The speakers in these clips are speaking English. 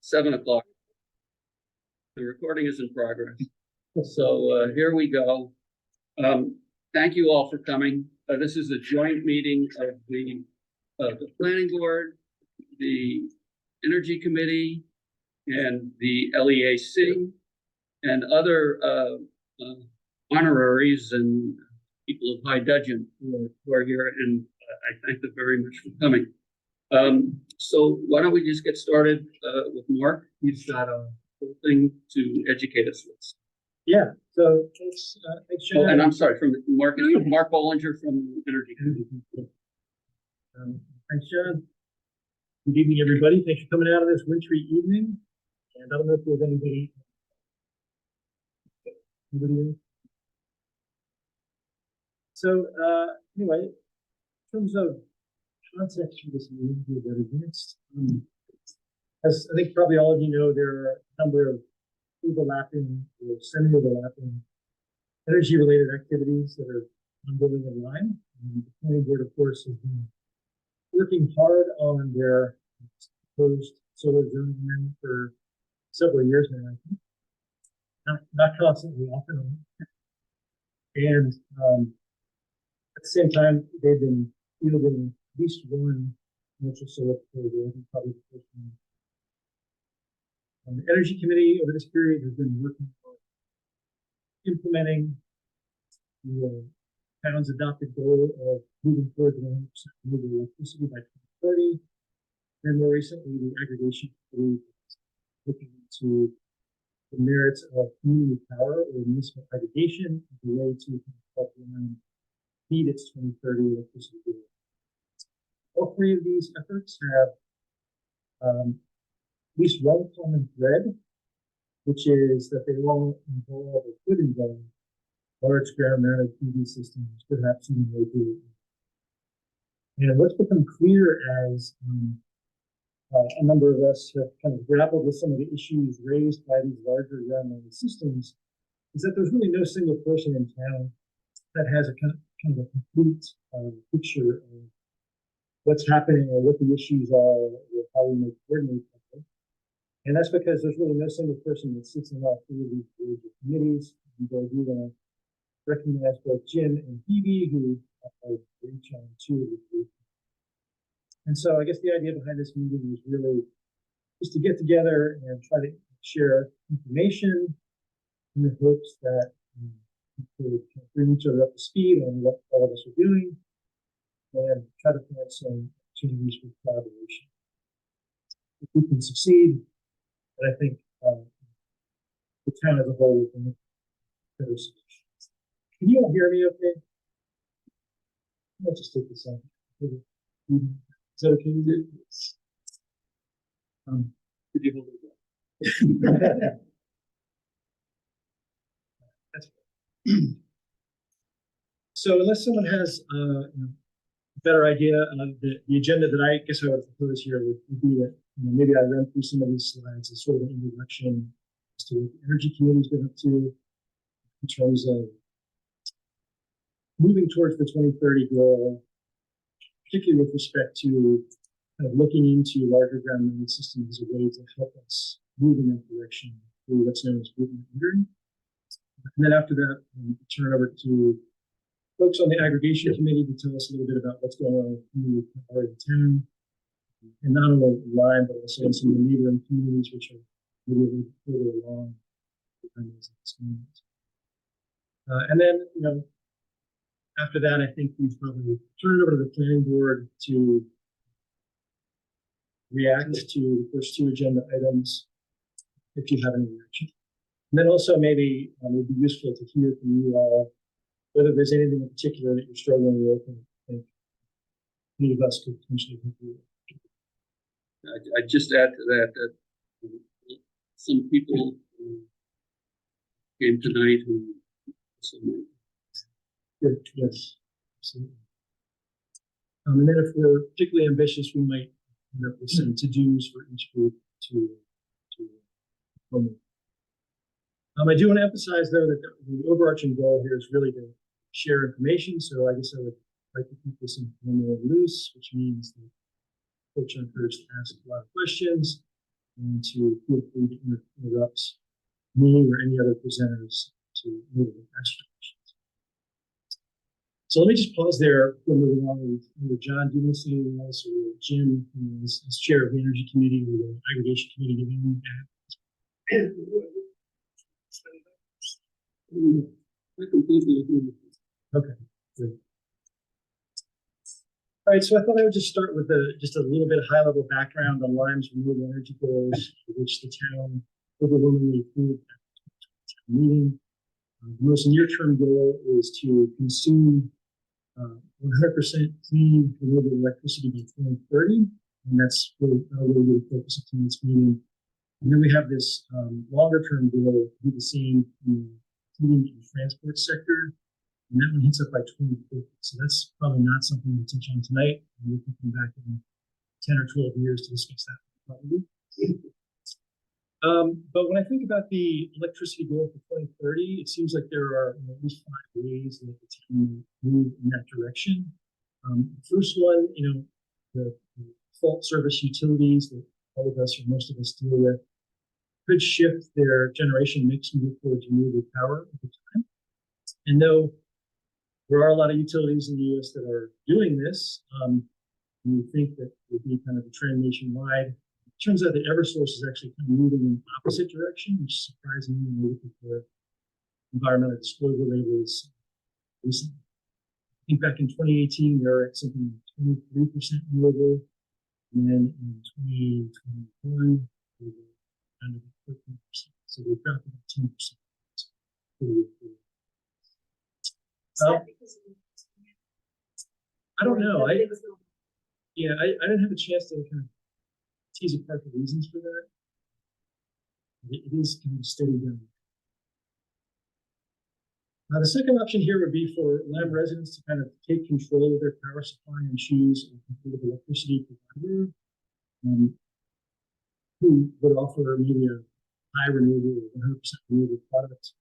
7 o'clock. The recording is in progress. So here we go. Thank you all for coming. This is a joint meeting of the Planning Board, the Energy Committee, and the LEAC, and other honoraries and people of high dudgeon who are here, and I thank them very much for coming. So why don't we just get started with Mark? He's got a whole thing to educate us with. Yeah, so thanks, Sean. And I'm sorry, from Mark Bollinger from Energy Committee. Thanks, John. Good evening, everybody. Thanks for coming out of this wintry evening. And I don't know if there's anybody. So anyway, in terms of context for this meeting, we're very advanced. As I think probably all of you know, there are a number of overlapping or semi-overlapping energy-related activities that are ongoing in Lyme. And the Planning Board, of course, has been working hard on their proposed solar zoning amendment for several years now, I think. Not constantly, often on. And at the same time, they've been fielding at least one commercial solar proposal, probably the first one. The Energy Committee over this period has been working on implementing the town's adopted goal of moving towards 100% renewable electricity by 2030. And more recently, the Aggregation Committee is looking into the merits of community power or municipal aggregation as a way to help Lyme meet its 2030 electricity goal. All three of these efforts have at least one common thread, which is that they all involve or could involve large ground-mounted PV systems, perhaps even locally. And what's become clear as a number of us have kind of grappled with some of the issues raised by these larger ground-mounted systems is that there's really no single person in town that has a kind of a complete picture of what's happening or what the issues are or how we may coordinate. And that's because there's really no single person that sits in all three of these committees. And I do want to recognize both Jim and Phoebe, who are each on two of the group. And so I guess the idea behind this meeting is really just to get together and try to share information in the hopes that we could bring each other up to speed on what all of us are doing and try to find some opportunities for collaboration. If we can succeed, but I think the town as a whole will make better solutions. Can you all hear me okay? Let's just take this off. Is that okay? Could you hold it? That's good. So unless someone has a better idea of the agenda that I guess I would propose here would be that maybe I run through some of these slides as sort of an introduction as to what the Energy Committee has been up to in terms of moving towards the 2030 goal, particularly with respect to kind of looking into larger ground-mounted systems as a way to help us move in that direction through what's known as movement metering. And then after that, we turn over to folks on the Aggregation Committee to tell us a little bit about what's going on with community power in town. And not only Lyme, but also in some of the neighboring communities, which are really further along. And then, after that, I think we've probably turned it over to the Planning Board to react to the first two agenda items, if you have any reaction. And then also maybe it would be useful to hear from you all whether there's anything in particular that you're struggling with and think any of us could potentially help you with. I'd just add to that some people came tonight who. Good. Yes, absolutely. And then if we're particularly ambitious, we might end up with some to-dos for each group to promote. I do want to emphasize, though, that the overarching goal here is really to share information. So I guess I would like to keep this informal and loose, which means that folks are encouraged to ask a lot of questions. and to feel free to interrupt me or any other presenters to move the questions. So let me just pause there before moving on with John. Do you want to say anything else, or Jim, as chair of the Energy Committee or the Aggregation Committee, do you I completely agree. Okay, good. All right, so I thought I would just start with just a little bit of high-level background on Lyme's renewable energy goals, which the town overwhelmingly approved at the meeting. The most near-term goal is to consume 100% clean renewable electricity by 2030, and that's really the focus of tonight's meeting. And then we have this longer-term goal to do the same in the heating and transport sector, and that one hits up by 2050. So that's probably not something we'll touch on tonight. And we can come back in 10 or 12 years to discuss that probably. But when I think about the electricity goal for 2030, it seems like there are at least 5 ways that the team move in that direction. The first one, the fault service utilities that all of us or most of us deal with could shift their generation mix more towards renewable power over time. And though there are a lot of utilities in the U.S. that are doing this, we think that would be kind of a trend nationwide. It turns out that Eversource is actually kind of moving in the opposite direction, which is surprising when we're looking for environmental disclosure labels recently. I think back in 2018, we were at something like 23% renewable, and then in 2021, we were kind of at 13%. So we dropped about 10%. I don't know. I didn't have a chance to kind of tease apart the reasons for that. It is kind of steady down. The second option here would be for Lyme residents to kind of take control of their power supply and choose a competitive electricity provider who would offer maybe a high renewable or 100% renewable product.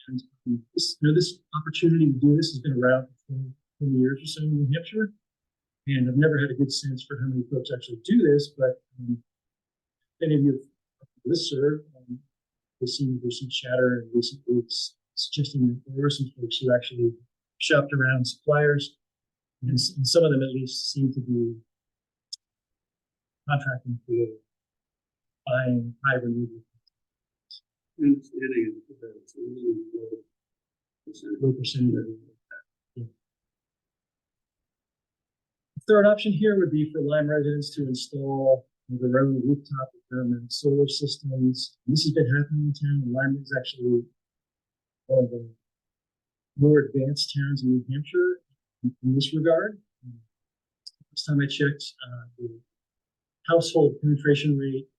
And this opportunity to do this has been around for 20 years or so in New Hampshire. And I've never had a good sense for how many folks actually do this, but if any of you have listserv, there's some chatter in recent weeks suggesting that there were some folks who actually shopped around suppliers, and some of them at least seem to be contracting for buying high renewable. Low percentage. Yeah. The third option here would be for Lyme residents to install their own rooftop environmental solar systems. And this has been happening in town. Lyme is actually one of the more advanced towns in New Hampshire in this regard. Last time I checked, the household penetration rate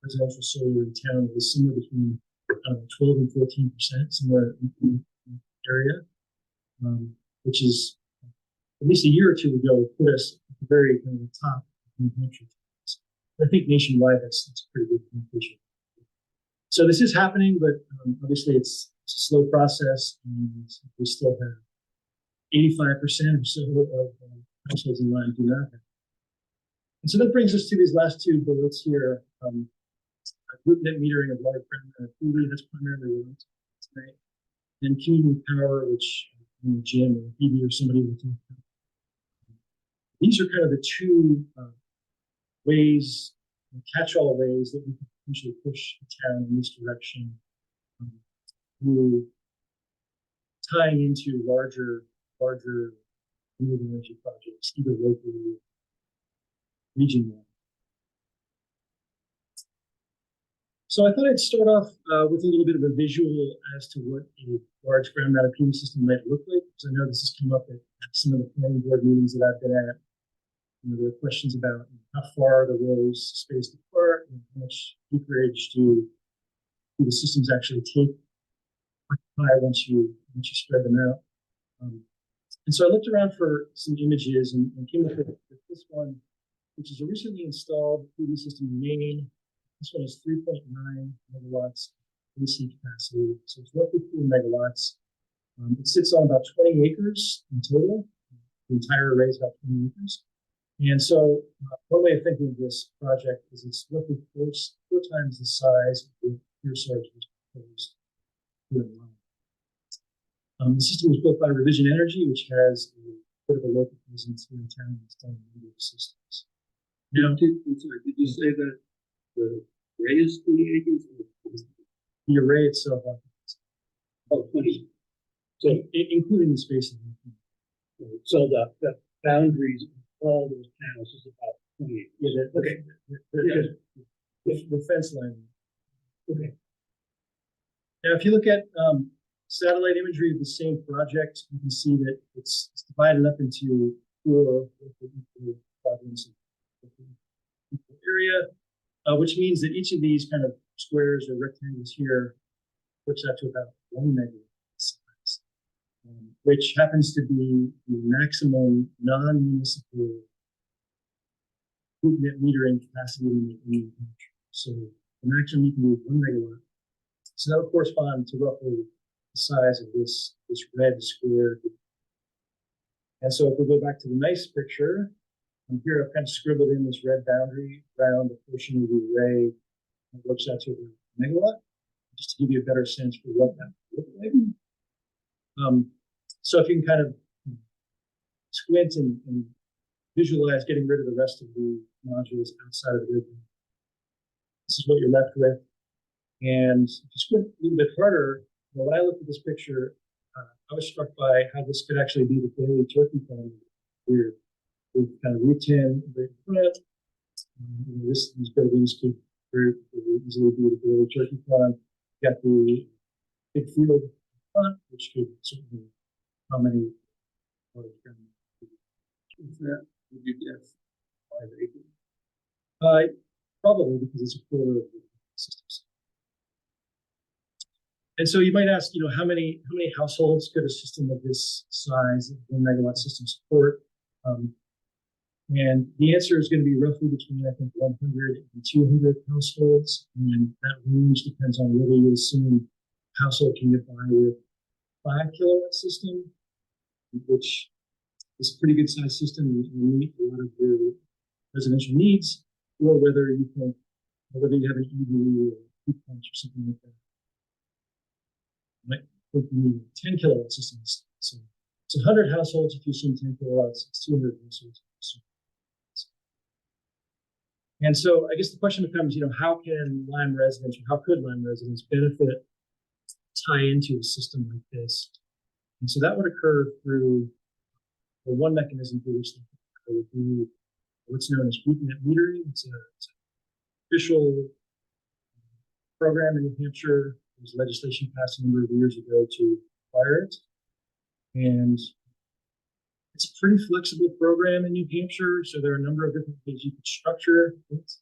residential solar in town was somewhere between 12 and 14%, somewhere in the area, which is at least a year or two ago put us at the very kind of the top of New Hampshire. I think nationwide that's a pretty good penetration. So this is happening, but obviously it's a slow process, and we still have 85% or so of households in Lyme do not have. And so that brings us to these last two bullets here. Group net metering of large PV, that's primarily what tonight. And community power, which Jim or PV or somebody will talk about. These are kind of the two ways, catch-all ways that we can potentially push the town in this direction through tying into larger renewable energy projects, either locally or regionally. So I thought I'd start off with a little bit of a visual as to what a large ground-mounted PV system might look like, because I know this has come up at some of the planning board meetings that I've been at. There are questions about how far the rows spaced apart and how much acreage do the systems actually take once you spread them out. And so I looked around for some images and came up with this one, which is a recently installed PV system in Maine. This one is 3.9 megawatts AC capacity, so it's roughly 4 megawatts. It sits on about 20 acres in total. The entire array is about 20 acres. And so one way of thinking of this project is it's roughly four times the size of the Eversource was proposed here in Lyme. The system was built by Revision Energy, which has a bit of a local presence here in town. It's done a number of systems. Now, I'm sorry, did you say that the array is 20 acres? the array itself, Oh, 20. so including the space. So the boundaries of all those panels is about 20 acres. Yeah, Okay. The fence line. Okay. Now, if you look at satellite imagery of the same project, you can see that it's divided up into four quadrants of area, which means that each of these kind of squares or rectangles here works out to about 1 megawatt size, which happens to be the maximum non-municipal group net metering capacity in New Hampshire. So the maximum you can do is 1 megawatt. So that would correspond to roughly the size of this red square. And so if we go back to the nice picture, here I've kind of scribbled in this red boundary around a portion of the array that works out to about a megawatt, just to give you a better sense for what that would look like. So if you can kind of squint and visualize getting rid of the rest of the modules outside of the grid, this is what you're left with. And if you squint a little bit harder, when I looked at this picture, I was struck by how this could actually be the daily turkey farm here. With kind of route 10 right in front. These buildings could very easily be the daily turkey farm. You got the big field in front, which could certainly accommodate. Is that, would you guess, 5 acres? Probably because it's a quarter of the systems. And so you might ask, how many households could a system of this size, 1 megawatt system, support? And the answer is going to be roughly between, I think, 100 and 200 households. And that range depends on whether you assume a household can get by with 5 kilowatt system, which is a pretty good size system and meet a lot of their residential needs, or whether you think, whether you have an EV or heat pumps or something like that. You might need 10 kilowatt systems. So it's 100 households if you assume 10 kilowatts, it's 200 households. And so I guess the question becomes, how can Lyme residents, or how could Lyme residents benefit, tie into a system like this? And so that would occur through one mechanism through which they would be what's known as group net metering. It's an official program in New Hampshire. There was legislation passed a number of years ago to require it. And it's a pretty flexible program in New Hampshire, so there are a number of different ways you could structure it.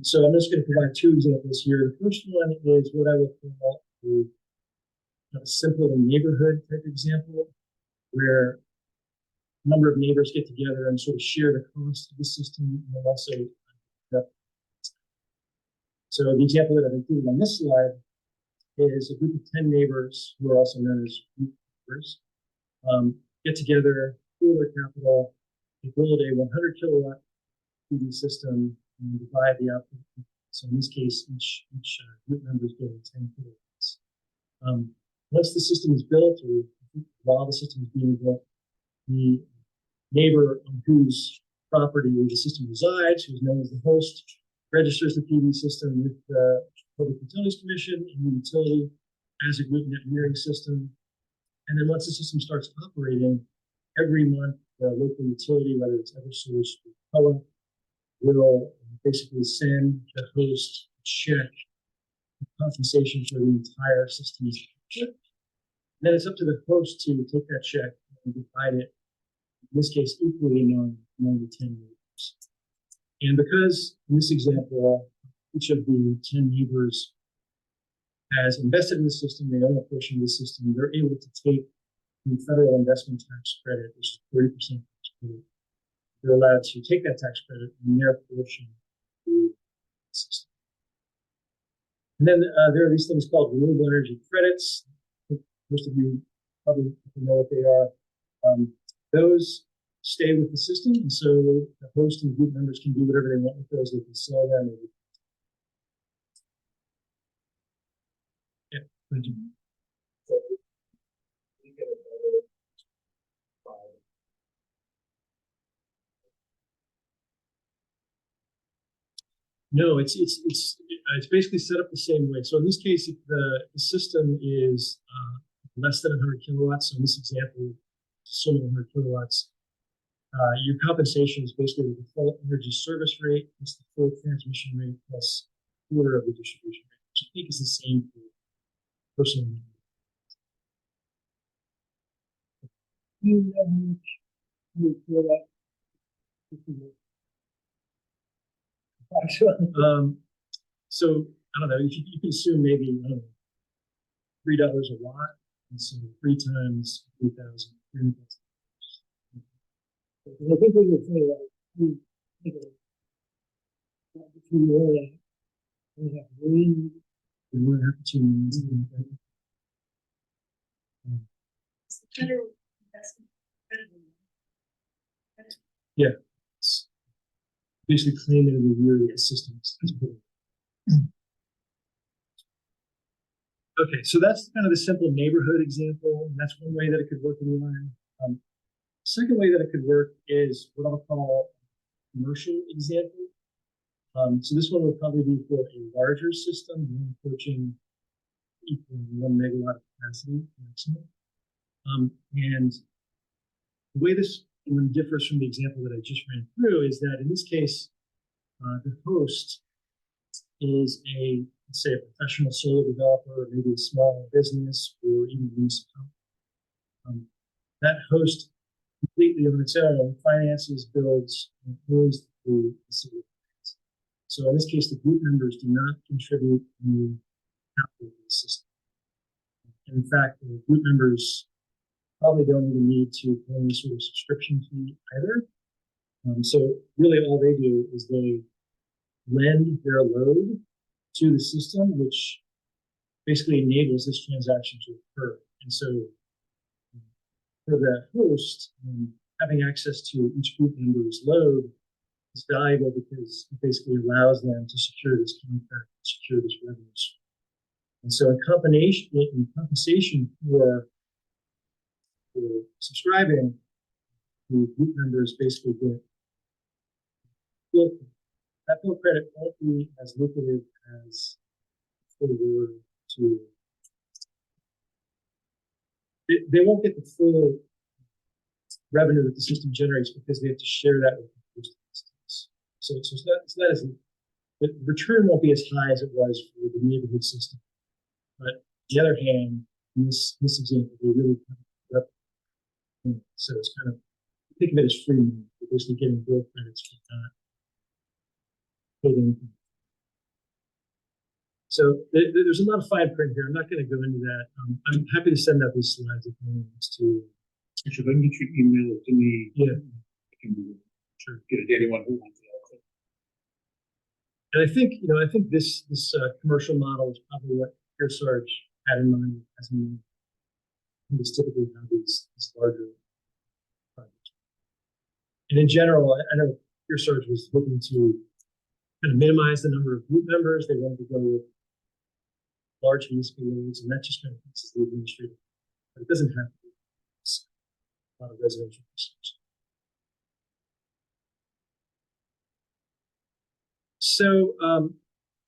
So I'm just going to provide 2 examples here. The first one is what I would call a simple neighborhood type example, where a number of neighbors get together and sort of share the cost of the system, and also. So the example that I've included on this slide is a group of 10 neighbors who are also known as group neighbors. Get together, pool their capital, they build a 100 kilowatt PV system and divide the output. So in this case, each group member is getting 10 kilowatts. Once the system is built, or while the system is being built, the neighbor on whose property the system resides, who's known as the host, registers the PV system with the Public Utilities Commission and the utility as a group net metering system. And then once the system starts operating, every month, the local utility, whether it's Eversource or Coop, will basically send the host a check of compensation for the entire system. Then it's up to the host to take that check and divide it, in this case, equally among the 10 neighbors. And because in this example, each of the 10 neighbors has invested in the system, they own a portion of the system, they're able to take the federal investment tax credit, which is 30% tax credit. They're allowed to take that tax credit in their portion of the system. And then there are these things called renewable energy credits. Most of you probably know what they are. Those stay with the system, and so the host and group members can do whatever they want with those. They can sell them. Yeah. Thank you. No, it's basically set up the same way. So in this case, if the system is less than 100 kilowatts, so in this example, assuming 100 kilowatts, your compensation is basically the default energy service rate plus the full transmission rate plus quarter of the distribution rate, which I think is the same for personal. You know how much you feel that? So I don't know. You can assume maybe I don't know, $3 a watt, and so 3 times 3,000. I think we would say that if you really have wind, you would have to change. Yeah, it's basically claiming the review of the systems. Okay, so that's kind of the simple neighborhood example, and that's one way that it could work in Lyme. Second way that it could work is what I'll call commercial example. So this one would probably be for a larger system, approaching 1 megawatt of capacity maximum. And the way this one differs from the example that I just ran through is that in this case, the host is let's say a professional solar developer, or maybe a small business, or even municipality. That host completely on its own finances, builds, and owns the solar plants. So in this case, the group members do not contribute any capital to the system. And in fact, the group members probably don't even need to pay any sort of subscription fee either. So really all they do is they lend their load to the system, which basically enables this transaction to occur. And so for the host, having access to each group member's load is valuable because it basically allows them to secure this contract, secure this revenue stream. And so in compensation for subscribing, the group members basically get bill credit. That bill credit won't be as lucrative as if they were to. They won't get the full revenue that the system generates because they have to share that with the host systems. So that isn't, the return won't be as high as it was for the neighborhood system. But on the other hand, in this example, they really kind of up. So it's kind of, think of it as free money. You're basically getting bill credits for that. So there's a lot of fine print here. I'm not going to go into that. I'm happy to send out these slides if anyone wants to. Actually, if I can get you to email it to me, Yeah, I can sure get it to anyone who wants it. and I think this commercial model is probably what Eversource had in mind as in is typically how these larger projects. And in general, I know Eversource was looking to kind of minimize the number of group members. They wanted to go with large municipal loads, and that just kind of fixes the administrative. But it doesn't have to be a lot of residential systems. So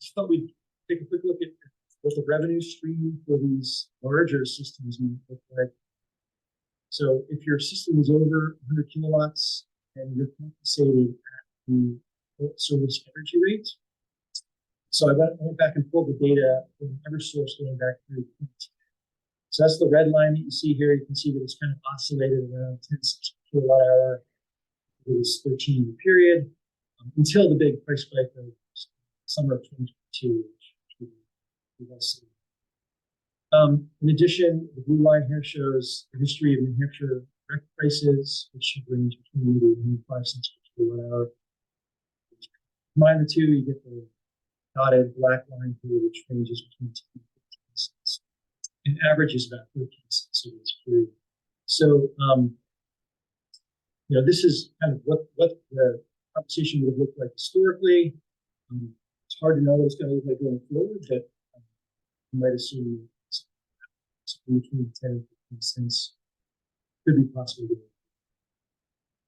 just thought we'd take a quick look at what the revenue stream for these larger systems might look like. So if your system is over 100 kilowatts and you're compensated at the service energy rate. So I went back and pulled the data from Eversource going back through. So that's the red line that you see here. You can see that it's kind of oscillated around 10 cents per kilowatt hour for this 13-year period until the big price spike of summer of 2022. In addition, the blue line here shows the history of New Hampshire direct prices, which should range between maybe 5 cents per kilowatt hour. Combine the two, you get the dotted black line here, which ranges between 10 and 15 cents. And average is about 13 cents over this period. So this is kind of what the compensation would have looked like historically. It's hard to know what it's going to look like going forward, but you might assume something between 10 and 15 cents could be possible.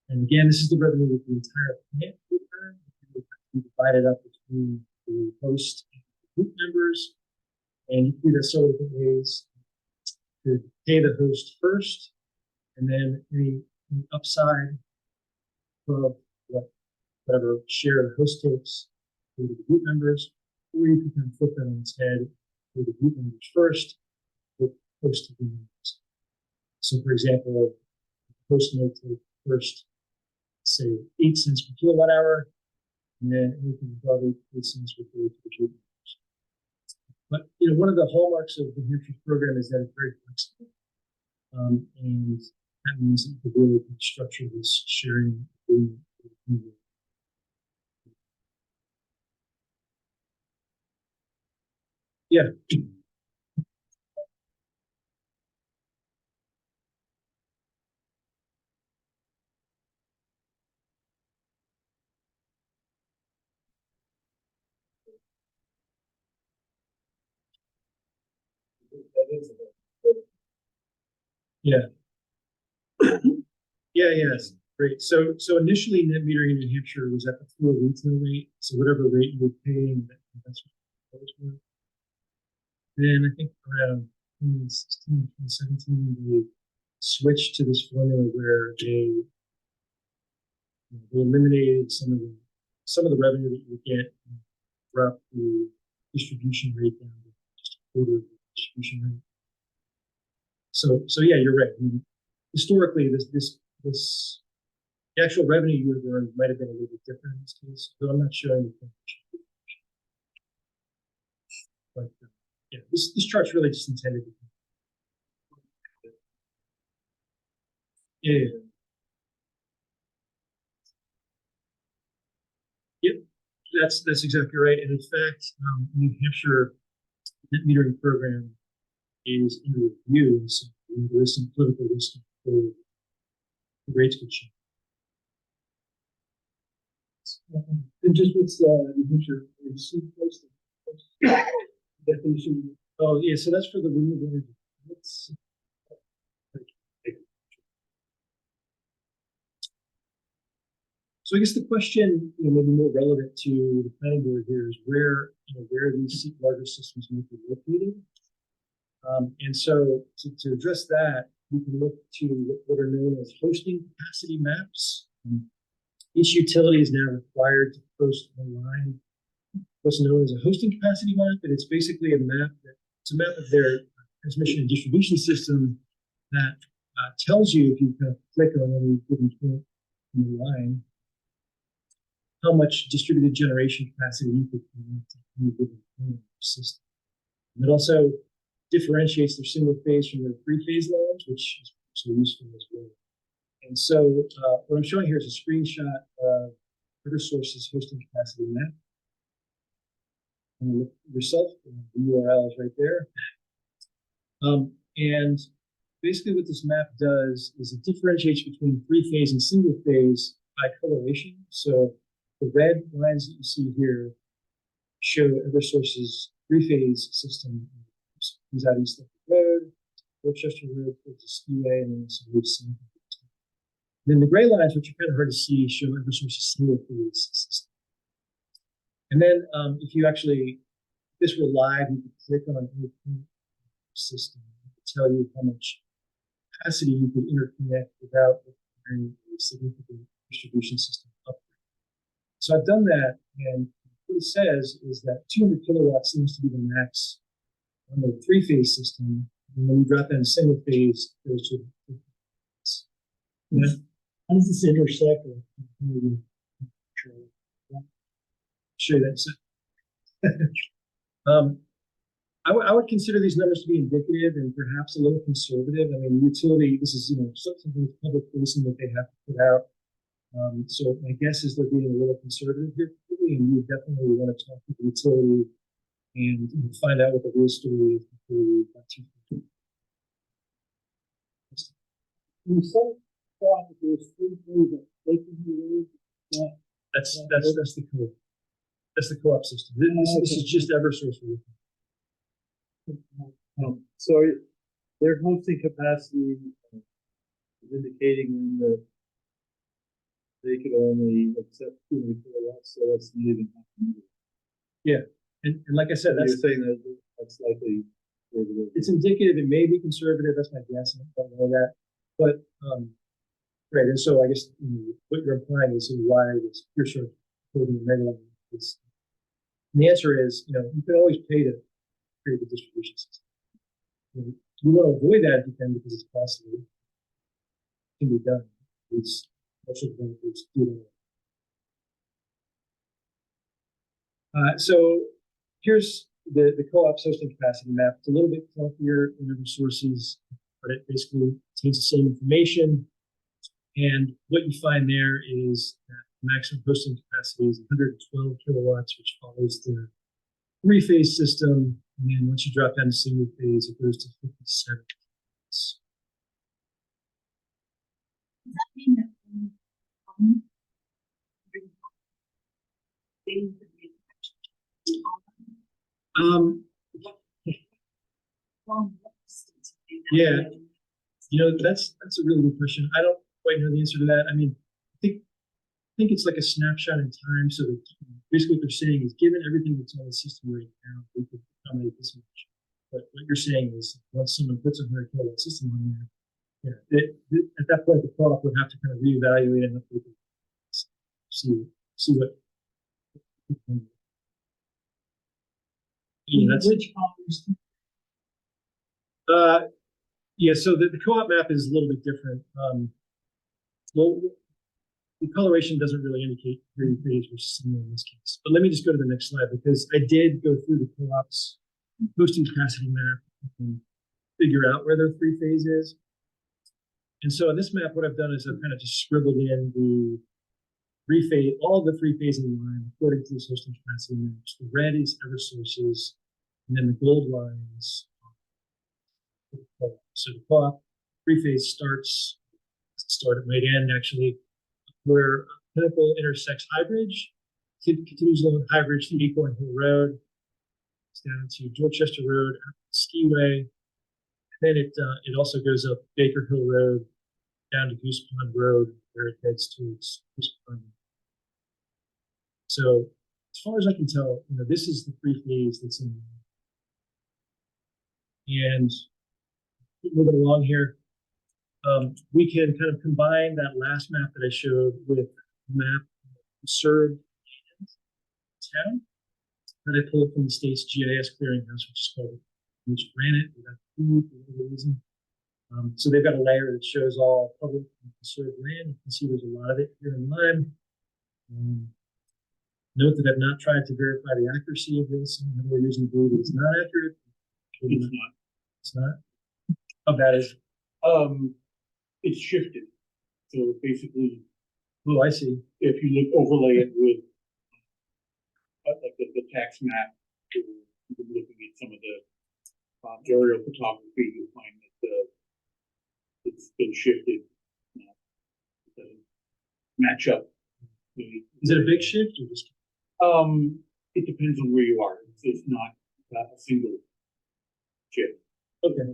And again, this is the revenue that the entire plant would earn. It would have to be divided up between the host and the group members. And you can do that several different ways. To pay the host first, and then any upside of whatever share the host takes to the group members, or you can kind of flip that on its head, pay the group members first, with host to the members. So, for example, the host may take first, say, 8 cents per kilowatt hour, and then anything above 8 cents would go to the group members. But one of the hallmarks of the New Hampshire program is that it's very flexible, and that means that you could really structure this sharing. Yeah. Yeah. Yes. Great. So initially net metering in New Hampshire was at the floor retail rate. So whatever rate you were paying, that's what those were. Then I think around 2016, 2017, they switched to this formula where they eliminated some of the revenue that you would get and dropped the distribution rate down to just a quarter of the distribution rate. So yeah, you're right. I mean, historically, the actual revenue you would earn might have been a little bit different in this case, but I'm not sure anything. But yeah, this chart's really just intended to. Yeah. Yep, that's exactly right. And in fact, New Hampshire net metering program is in review, so there is some political risk for the rates could change. And just with New Hampshire, definition. Oh yeah, so that's for the renewable energy. So I guess the question, maybe more relevant to the planning board here is where these larger systems might be located. And so to address that, we can look to what are known as hosting capacity maps. Each utility is now required to post online what's known as a hosting capacity map, and it's basically a map of their transmission and distribution system that tells you, if you kind of click on any given point in the line, how much distributed generation capacity you could connect to any given point in your system. And it also differentiates their single phase from their three-phase lines, which is also useful as well. And so what I'm showing here is a screenshot of Eversource's hosting capacity map. And look yourself, the URL is right there. And basically what this map does is it differentiates between three-phase and single-phase by coloration. So the red lines that you see here show Eversource's three-phase system. Comes out East Road, Rochester Road, towards the Skiway, and then some routes. Then the gray lines, which are kind of hard to see, show Eversource's single-phase system. And then if this were live, you could click on any system to tell you how much capacity you could interconnect without requiring a significant distribution system upgrade. So I've done that, and what it says is that 200 kilowatts seems to be the max on the three-phase system, and when you drop in a single phase, it goes to the how does this intersect? Show you that. I would consider these numbers to be indicative and perhaps a little conservative. I mean, utility, this is something public facing that they have to put out. So my guess is they're being a little conservative here, and you definitely want to talk to the utility and find out what the real story is before you got too far. thought that there's three things that they can do. That's the co-op. That's the co-op system. This is just Eversource. So their hosting capacity is indicating that they could only accept 2 kilowatts, so that's not even happening. And like I said, You're that's saying that that's likely. it's indicative. It may be conservative. That's my guess. I don't know that, but right. And so I guess what you're implying is why this pure short coding megawatt is. And the answer is, you can always pay to create the distribution system. We want to avoid that if you can because it's costly. It can be done. It's most of the benefits do that. So here's the co-op hosting capacity map. It's a little bit clunkier in other sources, but it basically contains the same information. And what you find there is that the maximum hosting capacity is 112 kilowatts, which follows the three-phase system. And then once you drop down to single phase, it goes to 57. Does that mean that Yeah, that's a really good question. I don't quite know the answer to that. I mean, I think it's like a snapshot in time. So that basically what they're saying is, given everything that's on the system right now, we could accommodate this much. But what you're saying is, once someone puts a 100 kilowatt system on there, at that point, the co-op would have to kind of reevaluate and see what. Yeah, that's which yeah, so the co-op map is a little bit different. Well, the coloration doesn't really indicate three phase versus single in this case. But let me just go to the next slide because I did go through the co-op's hosting capacity map and figure out where their three phase is. And so in this map, what I've done is I've kind of just scribbled in the three phase, all the three phase in line according to this hosting capacity maps. The red is Eversources, and then the gold lines. So the co-op three phase starts at might end actually where Pinnacle intersects Highbridge, continues along Highbridge to Acorn Hill Road, down to Dorchester Road, Skiway. Then it also goes up Baker Hill Road, down to Goose Pond Road, where it heads towards Goose Pond. So as far as I can tell, this is the three phase that's in. And moving along here, we can kind of combine that last map that I showed with the map served town that I pulled from the state's GIS clearinghouse, which is called Granite. For whatever reason. So they've got a layer that shows all public and conserved land. You can see there's a lot of it here in Lyme. Note that I've not tried to verify the accuracy of this. And the reason to believe it's not accurate. It's not. It's not. How bad is it? It's shifted. So basically, Oh, I see. if you overlay it with like the tax map, you're looking at some of the aerial photography, you'll find that it's been shifted. It doesn't match up. Is it a big shift or just? It depends on where you are. It's not a single shift. Okay.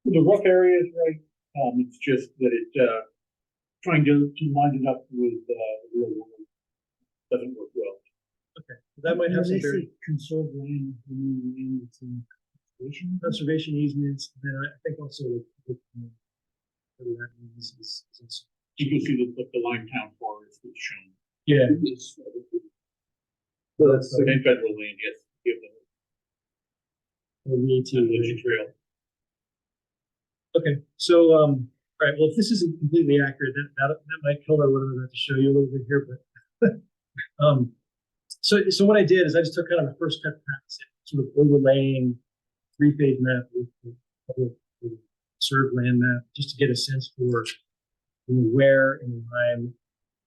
The rough area is right. It's just that trying to line it up with the real world doesn't work well. Okay, that might have some very conserved land, conservation easements. Then I think also what that means is also. You can see the Limetown forest is shown. Yeah. So that's in federal land, yes. Give the trail. Okay, so all right. Well, if this isn't completely accurate, that might color what I'm about to show you a little bit here. But so what I did is I just took kind of the first cut pass, sort of overlaying three-phase map with the public served land map, just to get a sense for where in time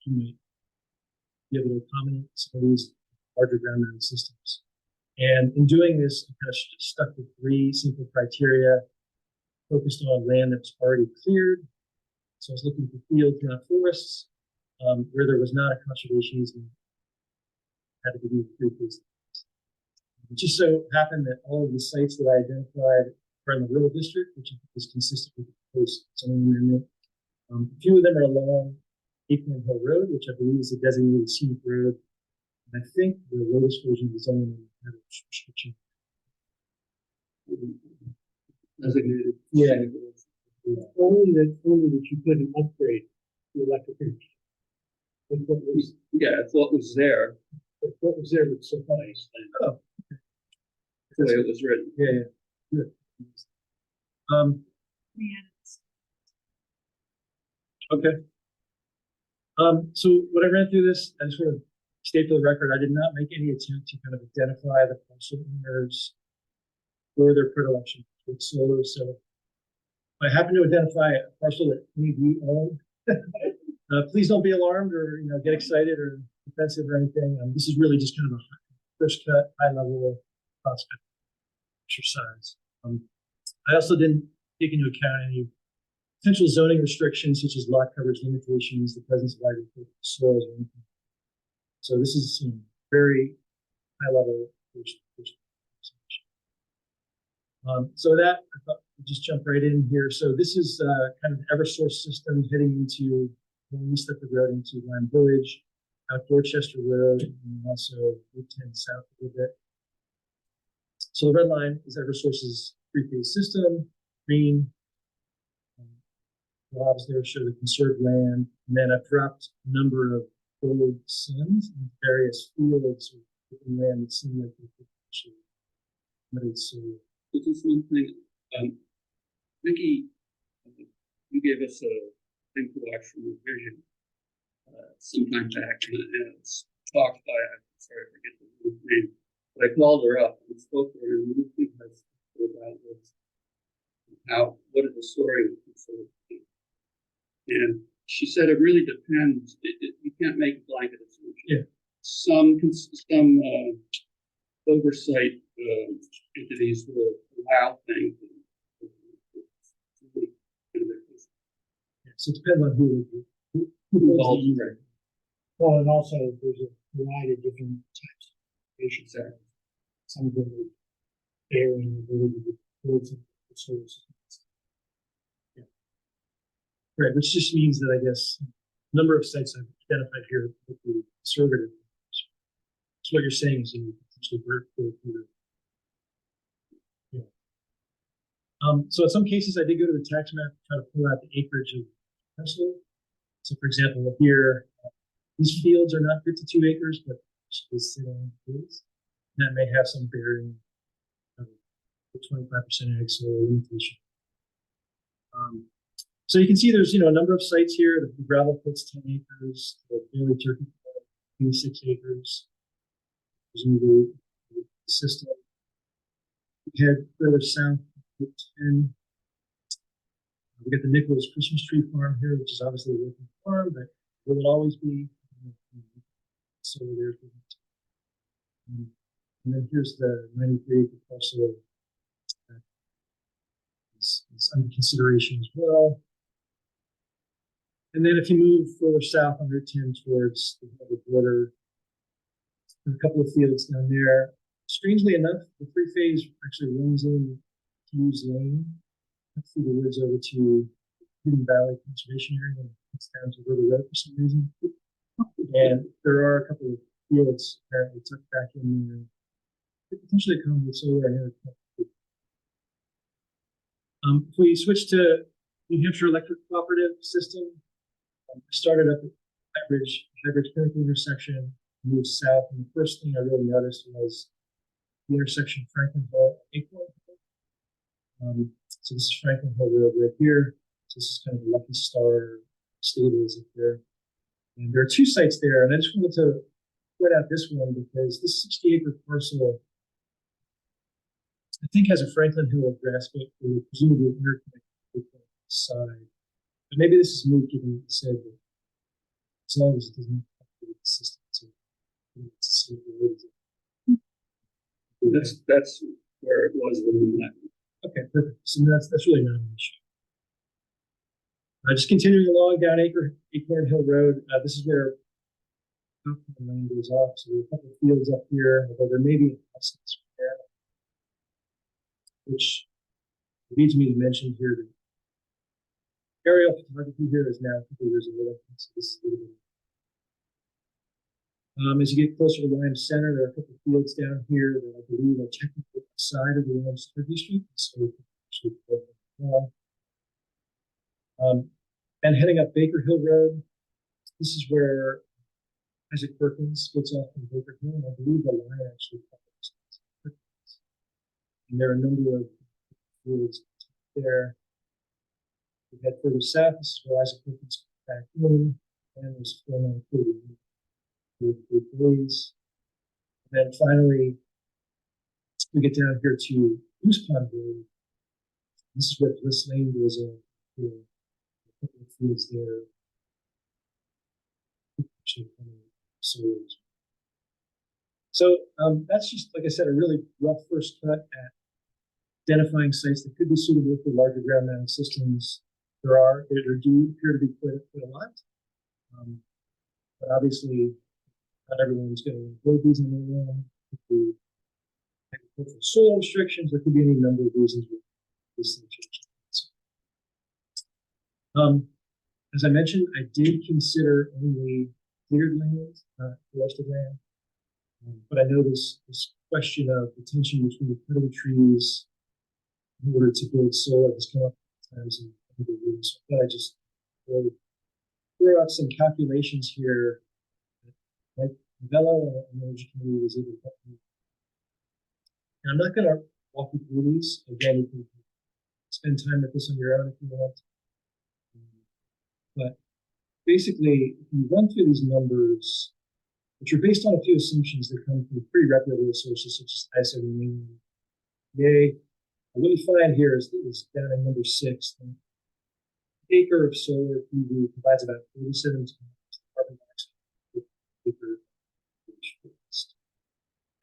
you might be able to accommodate some of these larger ground mounted systems. And in doing this, I kind of stuck with three simple criteria, focused on land that's already cleared, So I was looking for fields, not forests, where there was not a conservation easement. Had to be three-phase. It just so happened that all of the sites that I identified are in the rural district, which is consistent with the proposed zoning amendment. A few of them are along Acorn Hill Road, which I believe is a designated scenic road. And I think the latest version of the zoning had a restriction. Designated. Yeah. Only that you couldn't upgrade the electric. Yeah, it's what was there, What was there would suffice. Oh, the way it was written. yeah. Good. Okay. So when I ran through this, I just want to state for the record, I did not make any attempt to kind of identify the parcel owners or their predilection with solar. So if I happen to identify a parcel that may be owned, please don't be alarmed or get excited or defensive or anything. This is really just kind of a first cut, high level prospect exercise. I also didn't take into account any potential zoning restrictions such as lot coverage limitations, the presence of agricultural soils, or anything. So this is very high level. So that I thought we'd just jump right in here. So this is kind of the Eversource system heading into east up the road into Lyme Village, out Dorchester Road, and also Route 10 south a little bit. So the red line is Eversource's three-phase system. Green blobs there show the conserved land, and then I've dropped a number of gold sins in various fields or land that seem like they could actually made solar. This is one thing, Vicky, you gave us a thing to watch from Vision sometime back, and it's talked by, I'm sorry, I forget the name, but I called her up and spoke to her, and we think that's about this, what is the story of the facility? And she said it really depends. You can't make a blanket assumption. Yeah. Some oversight entities will allow things. So it depends on who Involved. Well, and also there's a variety of different types of patients there. Some of them are bearing the ability to build services. Yeah. Right, which just means that I guess number of sites I've identified here would be conservative. So what you're saying is you potentially work through the. So in some cases, I did go to the tax map to try to pull out the acreage of parcel. So for example, here, these fields are not 52 acres, but they sit on fields. That may have some bearing of the 25% ag soil limitation. So you can see there's a number of sites here. The gravel pit's 10 acres, the daily turkey 26 acres. Presumably the system. We head further south. 10. We got the Nichols Christmas tree farm here, which is obviously a working farm, but will it always be? So there's and then here's the 93 acre parcel that is under consideration as well. And then if you move further south on Route 10 towards the border, there's a couple of fields down there. Strangely enough, the three-phase actually runs in Hughes Lane through the woods over to Hidden Valley Conservation Area, and it's down to River Road for some reason. And there are a couple of fields apparently tucked back in there. Could potentially come with solar and if we switch to New Hampshire Electric Cooperative System, I started up at Aggregation intersection, moved south, and the first thing I really noticed was the intersection of Franklin Hill and Acorn. So this is Franklin Hill Road right here. So this is kind of the Lucky Star stables up there. And there are two sites there, and I just wanted to point out this one because this 60-acre parcel, I think, has a Franklin Hill grass bed for presumably interconnected with the side. But maybe this is moved given what you said, but as long as it doesn't affect the system. So That's where it was when we met. Okay, perfect. So that's really not an issue. Just continuing along down Acorn Hill Road, this is where the lane goes off. So there are a couple of fields up here, although there may be an absence there, which leads me to mention here that aerial photography here is now a couple of years old. So this is a little bit. As you get closer to Lyme Center, there are a couple of fields down here that I believe are technically outside of the Lyme Center district. So we can actually put them and heading up Baker Hill Road, this is where Isaac Perkins splits off from Baker Hill, and I believe the line actually covers Perkins. And there are a number of fields there. We head further south, this is where Isaac Perkins back in, and there's 493 with Blaze. And then finally, we get down here to Goose Pond Road. This is where Bliss Lane goes in. A couple of fields there. So that's just, like I said, a really rough first cut at identifying sites that could be suitable for larger ground mounting systems. There do appear to be quite a lot. But obviously, not everyone's going to include these in their land. Could be agricultural soil restrictions. There could be any number of reasons with this situation. As I mentioned, I did consider only cleared land, forested land. But I know this question of the tension between the cutting trees in order to build solar has come up times in other rooms. So I thought I just really throw out some calculations here. Like Velo and Energy Committee was able to help me. And I'm not going to walk you through these. Again, you can spend time with this on your own if you want. But basically, if you run through these numbers, which are based on a few assumptions that come from pretty reputable sources such as ISO. Yay. What you find here is down in number 6. An acre of solar PV provides about 47 times carbon dioxide per acre.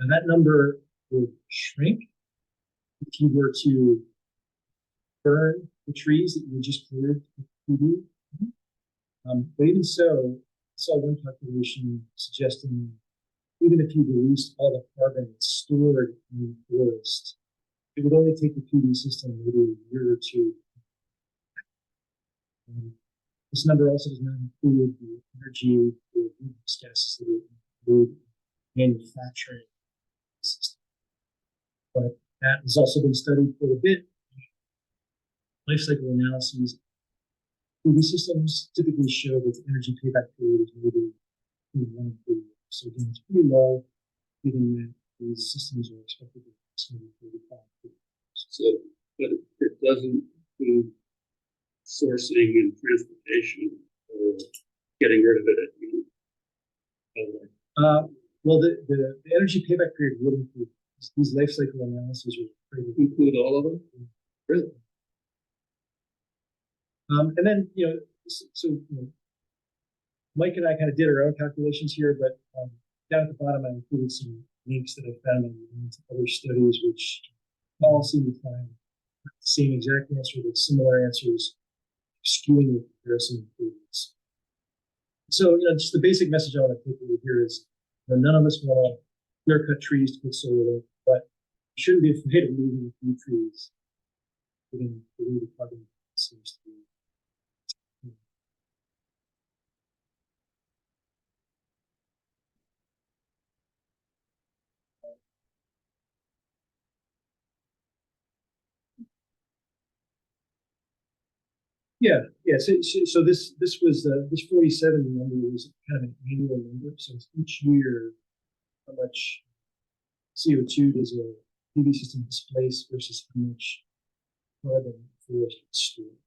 And that number would shrink if you were to burn the trees that you just cleared with PV. But even so, I saw one calculation suggesting even if you released all the carbon stored in the forest, it would only take the PV system maybe a year or two. This number also does not include the energy or greenhouse gases that would manufacturing the system. But that has also been studied for a bit. Life cycle analyses. PV systems typically show that the energy payback period is maybe 1 to 3 years. So again, it's pretty low, given that these systems are expected to last maybe 35 years. So, but it doesn't include sourcing and transportation or getting rid of it at the end. Well, the energy payback period would include these life cycle analyses are pretty include all of them. Really? And then, Mike and I kind of did our own calculations here, but down at the bottom, I included some links that I found in other studies, which all seem to find the same exact answer, but similar answers, skewing the comparison improvements. So, just the basic message I want to take away here is none of us want to clear cut trees to put solar, but you shouldn't be afraid of moving a few trees. Getting the carbon seems to be. Yeah. So this was this 47 number was kind of an annual number. So it's each year how much CO2 does a PV system displace versus how much carbon forest stored.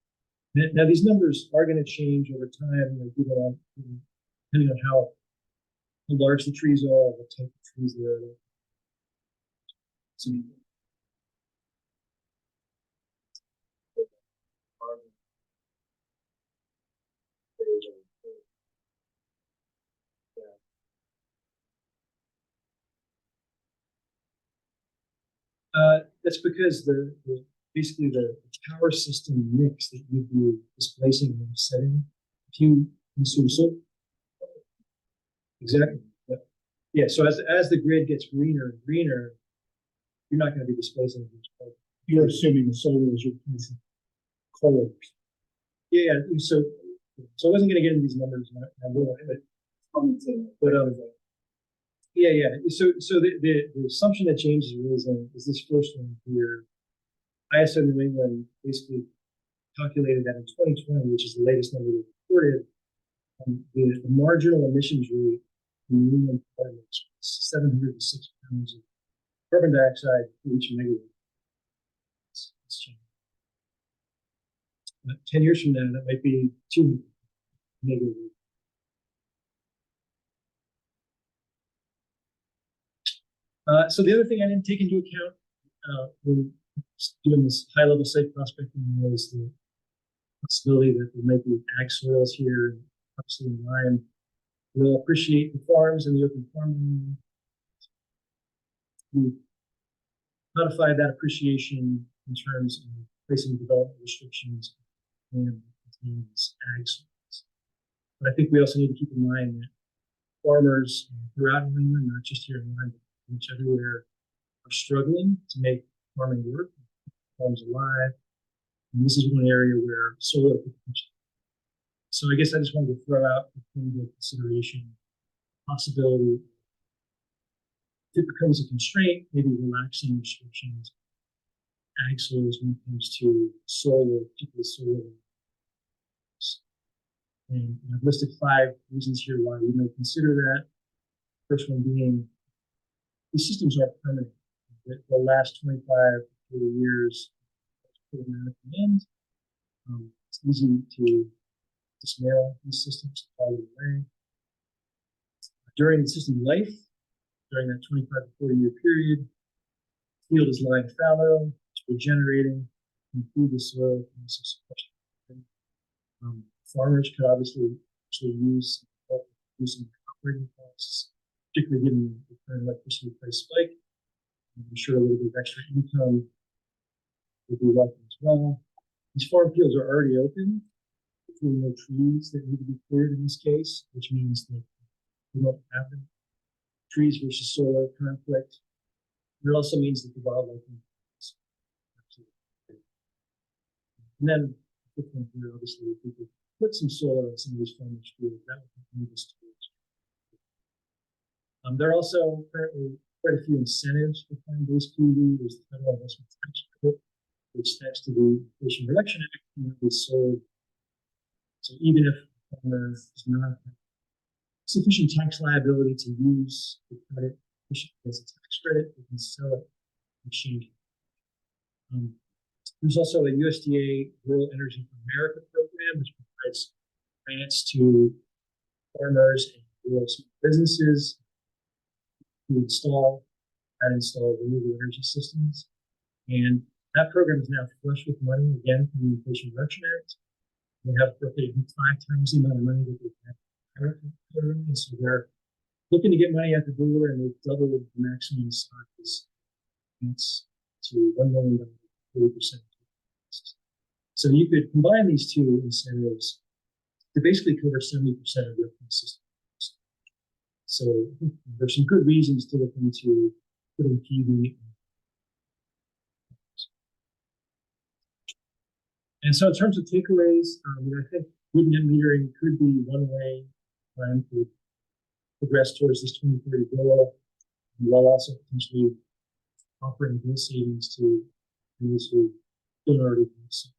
Now these numbers are going to change over time, depending on how large the trees are, what type of trees they are. So that's because the basically the power system mix that you'd be displacing in the setting. If you consume so exactly. Yeah, so as the grid gets greener and greener, you're not going to be displacing as much power. You're assuming the solar is replacing coal. Yeah, so I wasn't going to get into these numbers, I will, but yeah. So the assumption that changes is this first one here. ISO New England basically calculated that in 2020, which is the latest number they reported, the marginal emissions rate in New England apartments was 706 pounds of carbon dioxide per each megawatt. It's changing. But 10 years from now, that might be 2 megawatt. So the other thing I didn't take into account when doing this high-level site prospecting was the possibility that there might be ag soils here, obviously in Lyme. We'll appreciate the farms and the open farming. We codified that appreciation in terms of placing development restrictions and these ag soils. But I think we also need to keep in mind that farmers throughout New England, not just here in Lyme, but pretty much everywhere, are struggling to make farming work, farms alive. And this is one area where solar potential. So I guess I just wanted to throw out the consideration possibility. If it becomes a constraint, maybe relaxing restrictions, ag soils when it comes to solar, particularly solar. And I've listed 5 reasons here why we may consider that. First one being, these systems are permanent. They'll last 25 to 30 years. End. It's easy to dismantle these systems all the way. During the system life, during that 25 to 40 year period, the field is lying fallow, it's regenerating, improve the soil. Farmers could obviously use reducing operating costs, particularly given the current electricity price spike. I'm sure a little bit of extra income would be welcome as well. These farm fields are already open. There's really no trees that need to be cleared in this case, which means that we don't have them. Trees versus solar conflict. It also means that the wildlife is absolutely. And then here, obviously, if we could put some solar on some of these farmers' fields, that would move us towards. There are also currently quite a few incentives for farm-based PV. There's the federal investment tax credit, which thanks to the Inflation Reduction Act is sold. So even if a farmer does not have sufficient tax liability to use the credit as a tax credit, they can sell it in exchange. There's also a USDA Rural Energy for America program, which provides grants to farmers and rural businesses to install renewable energy systems. And that program is now flush with money, again, from the Inflation Reduction Act. They have roughly 5 times the amount of money that they've had. And so they're looking to get money out the door, and they've doubled the maximum size. It's to $1 million, 40%. So you could combine these 2 incentives to basically cover 70% of your system. So there's some good reasons to look into putting PV. And so in terms of takeaways, I think grid net metering could be one way to progress towards this 2030 goal, while also potentially offering bill savings to those who don't already do so.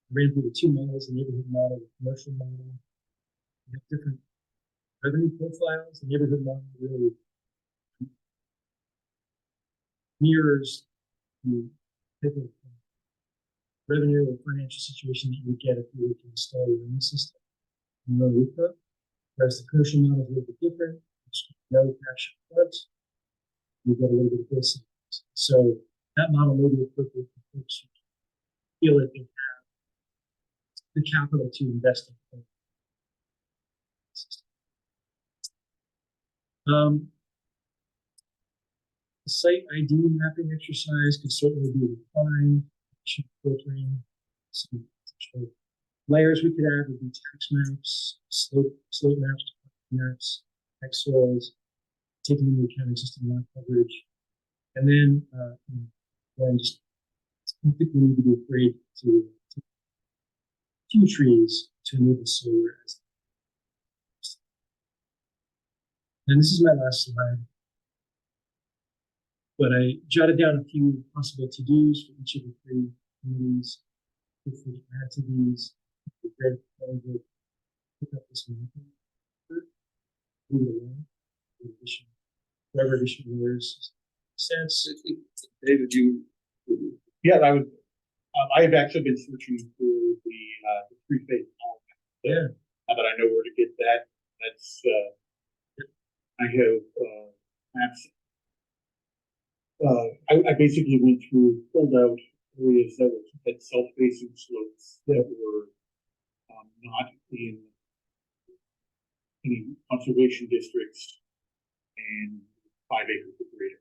I ran through the 2 models, the neighborhood model, the commercial model. We have different revenue profiles. The neighborhood model really mirrors the type of revenue or financial situation that you would get if you were to install your own system in your rooftop. Whereas the commercial model is a little bit different. There's no cash upfront. You get a little bit of bill savings. So that model may be appropriate for folks who feel like they have the capital to invest in. The site ID mapping exercise could certainly be refined. filtering, some potential layers we could add would be tax maps, slope maps, tax soils, taking into account existing lot coverage, and then just I don't think we need to be afraid to few trees to enable solar as. And this is my last slide. But I jotted down a few possible to-dos for each of the three committees. If we add to these, pick up this mapping, move it along, whatever additional layers sense. David, Yeah, I have actually been searching for the three-phase power. Yeah. Now that I know where to get that, that's, I have, maps. I basically went through, pulled out areas that had self-facing slopes that were, not in any conservation districts and 5 acres or greater.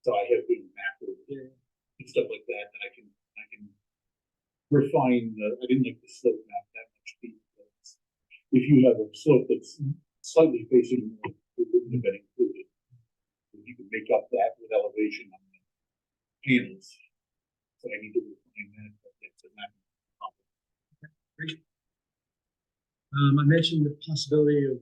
So I have been mapped over there and stuff like that, that I can refine I didn't like the slope map that much because if you have a slope that's slightly facing north, it wouldn't have been included. You can make up that with elevation on the panels. So I need to refine that, but that's a map. Great. I mentioned the possibility of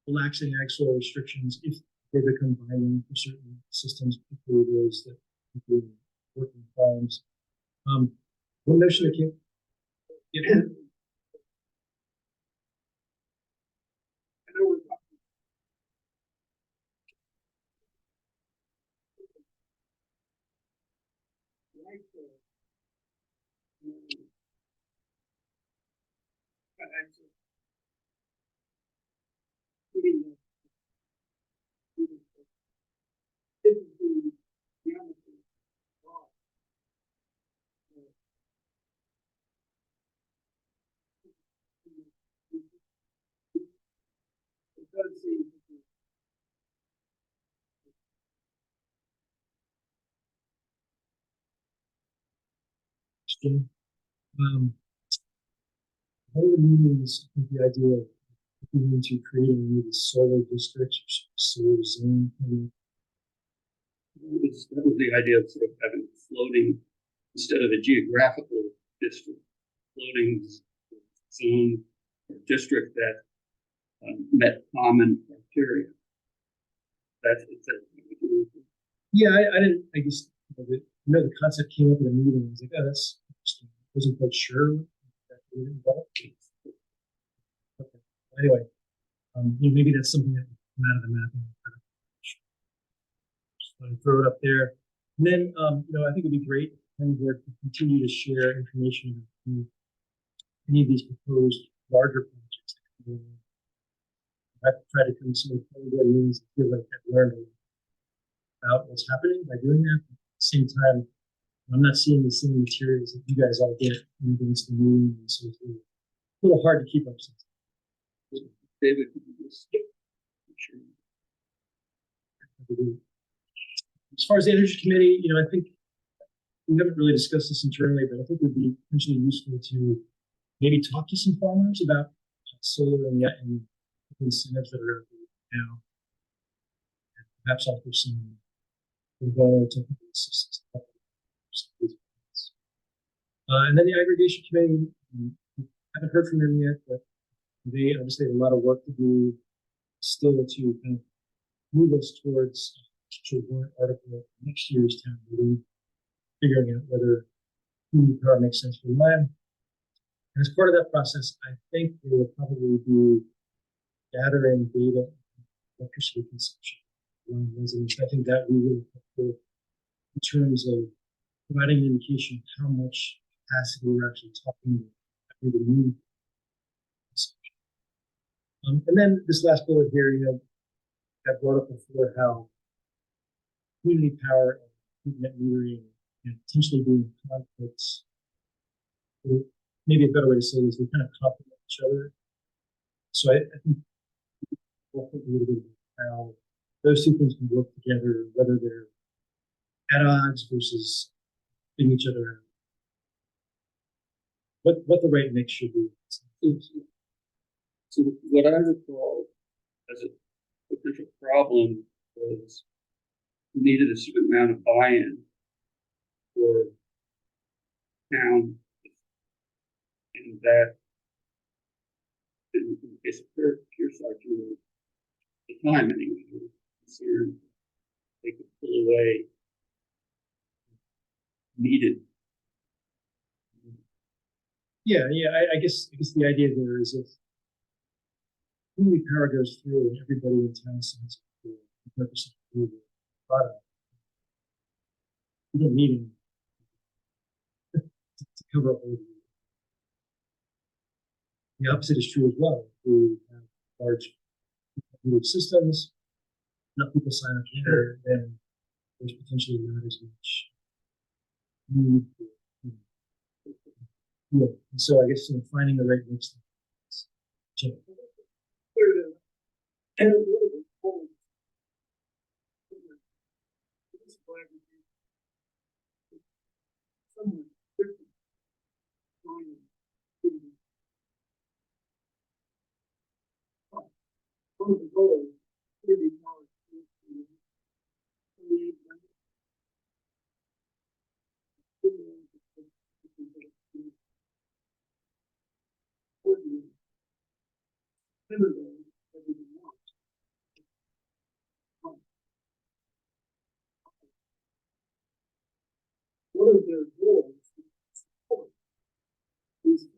relaxing ag soil restrictions if they become binding for certain systems, particularly those that include working farms. One notion that came. One of the meetings, I think the idea of looking into creating maybe solar districts or solar zone. that was the idea of sort of having floating instead of a geographical district, floating zone or district that met common criteria. That's Yeah, I didn't. I guess the concept came up in a meeting. I was like, oh, that's interesting. I wasn't quite sure that would involve. Okay. Anyway, maybe that's something that would come out of the mapping. Just throw it up there. And then, I think it'd be great if the planning board could continue to share information about any of these proposed larger projects. I've tried to come to some planning board meetings and feel like I've learned about what's happening by doing that. But at the same time, I'm not seeing the same materials that you guys all get in the meeting, and so it's a little hard to keep up. David, as far as the energy committee, I think we haven't really discussed this internally, but I think it would be potentially useful to maybe talk to some farmers about solar and the incentives that are out there now. And perhaps offer some technical assistance. And then the aggregation committee, I haven't heard from them yet, but they obviously have a lot of work to do still to kind of move us towards a warrant article next year's town meeting, figuring out whether PV power makes sense for Lyme. And as part of that process, I think they will probably be gathering data on electricity consumption among residents. I think that we will help in terms of providing an indication of how much capacity we're actually talking about we would need. And then this last bullet here, I brought up before how community power and net metering potentially being conflicts. Maybe a better way to say it is they kind of complement each other. So I think we'll think a little bit about how those two things can work together, whether they're at odds versus fitting each other out. What the right mix should be. So what I recall as a potential problem was we needed a certain amount of buy-in for town, and that in the case of pure side, the time anyway, we were concerned they could pull away needed. Yeah, I guess the idea there is if community power goes through and everybody in town signs up for the purpose of the product, you don't need any to cover all of it. The opposite is true as well. We have large community systems, enough people sign up here, then there's potentially not as much need for, yeah. And so I guess finding the right mix. One of the goals is to one of their goals is to support these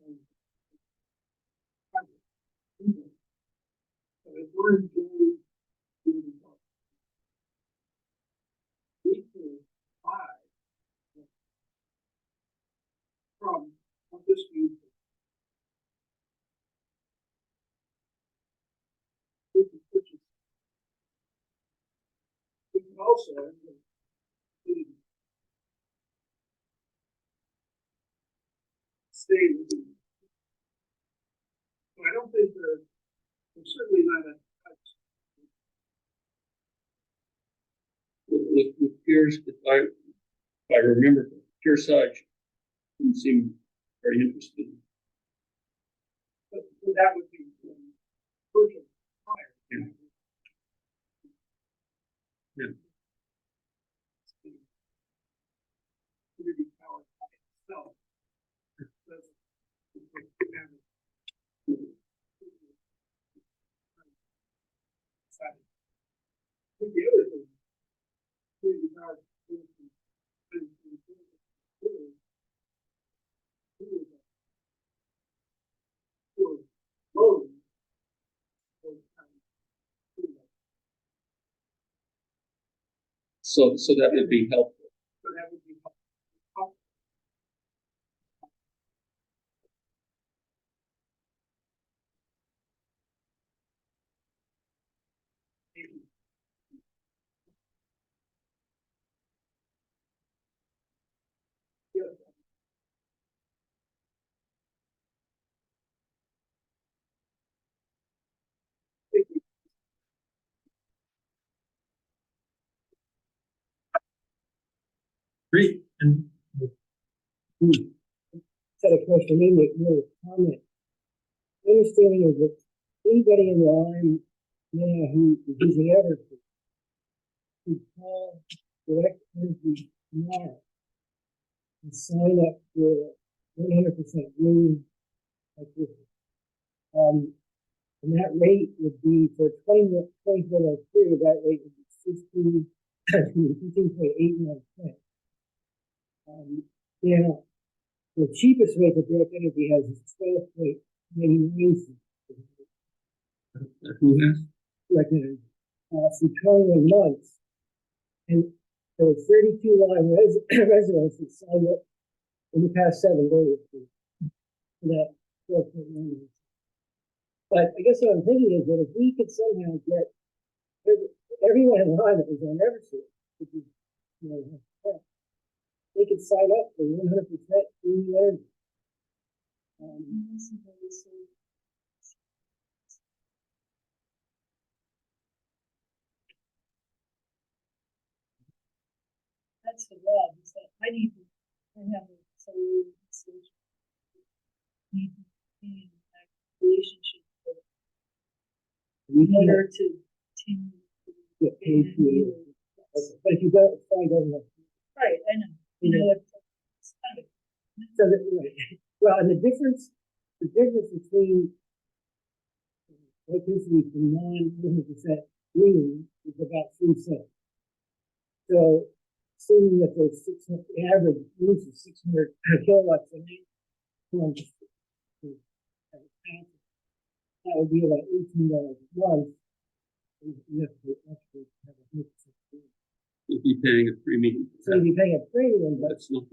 if we're enjoying doing we can buy from this user. We can purchase. We can also stay with them. So I don't think they're certainly not a With Pierce, if I remember, Pure Sage didn't seem very interested. but that would be virtual prior. Yeah. Yeah. Community power by itself. The other thing, community power So that would be helpful. so that would be helpful. Great. And Had a question, maybe a comment. My understanding is that anybody in Lyme now who is using Eversource could call direct energy now and sign up for 100% green electricity. And that rate would be for 24 period, that rate would be 15.89 cents. Now, the cheapest rate that direct energy has is 12.99 cents. Who has? Direct energy. For 21 months. And there were 32 Lyme residents that signed up in the past 7 days for that 12.99. But I guess what I'm thinking is that if we could somehow get everyone in Lyme that was on Eversource, which is, they could sign up for 100% green energy. That's the rub, is that I need I have a solar installation. Need to maintain that relationship We in order can't to continue. to get paid for pay it. you. But if you go, find out, Right, I know, you know, it's kind of, so that, right. Well, and the difference between electricity from non-100% green is about 3 cents. So assuming that there's 600, the average use is 600 kilowatts a day, that would be about $18 a month. You have to actually have a 100%. You'll be paying a premium. So you'd be paying a premium, but That's not,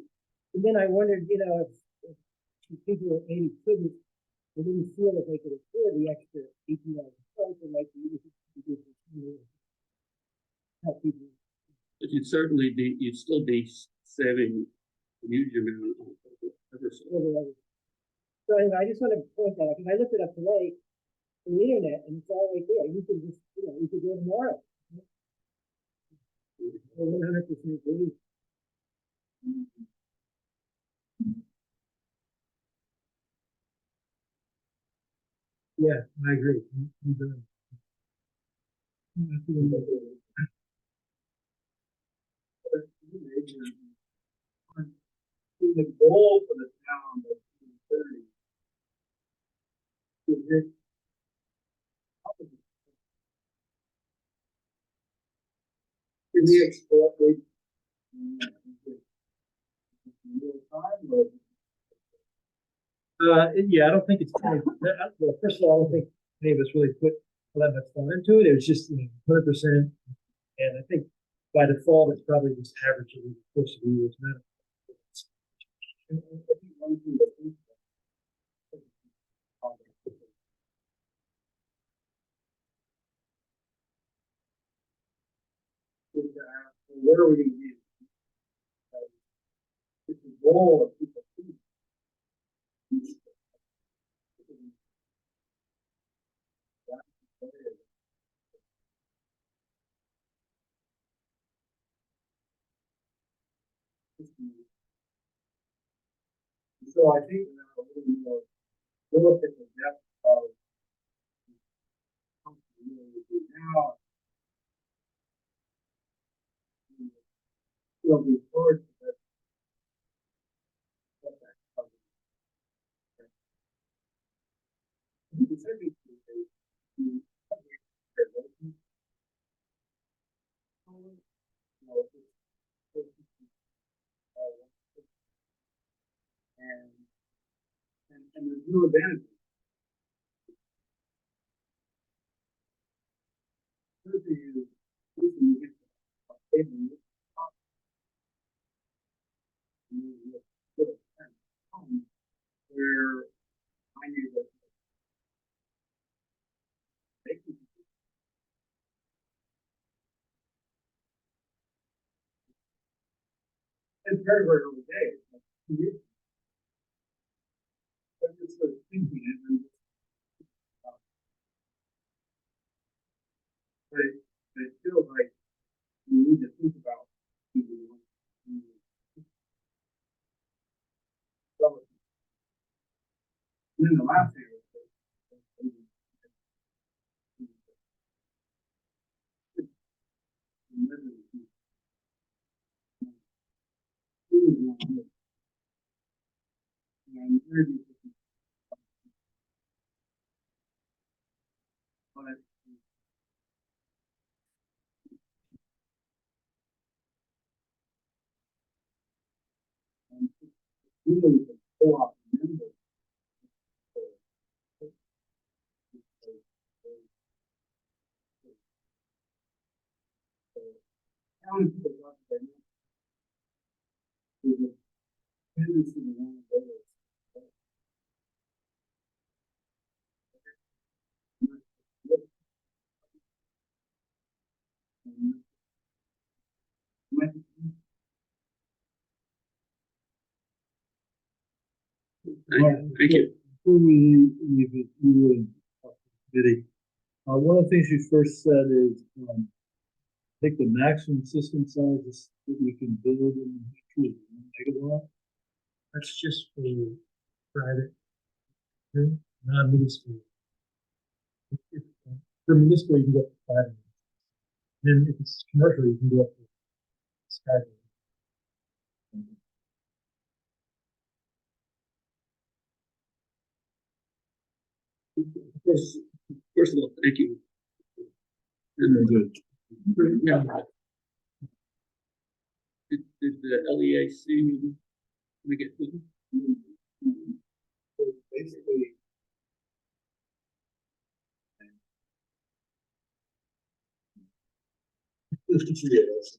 and then I wondered, you know, if people maybe couldn't, they didn't feel that they could afford the extra $18 a month, they might be using it. Help people. but you'd still be saving a huge amount on Eversource. Whatever. So anyway, I just wanted to point that out, because I looked it up today on the internet, and it's all right there. You could just, you know, you could go tomorrow. Or 100% green. Yeah, I agree. The goal for the town of 2030 is this. Can we explore it? Yeah, I don't think it's, well, first of all, I don't think any of us really put all that much thought into it. It was just, 100%. And I think by default, it's probably just average of the course of the year. It's not. What are we going to do? It's the goal of people. So I think we'll look at the depth of now. We'll be forward to that. And there's no advantage. Where I knew that it's very, very early days. I'm just sort of thinking it, and, but it feels like you need to think about then the last thing really the co-op member. How many people got that? There's a tendency to want to go. Thank you. Before we leave it, you and committee, one of the things you first said is, I think the maximum system size is that we can build in the 1 megawatt. That's just for private, non-municipal. For municipal, you can go up to 5 million. Then if it's commercial, you can go up to 5 million. First of all, thank you. Very good. Yeah. Did the LEAC, we get, So basically, there's the three of us.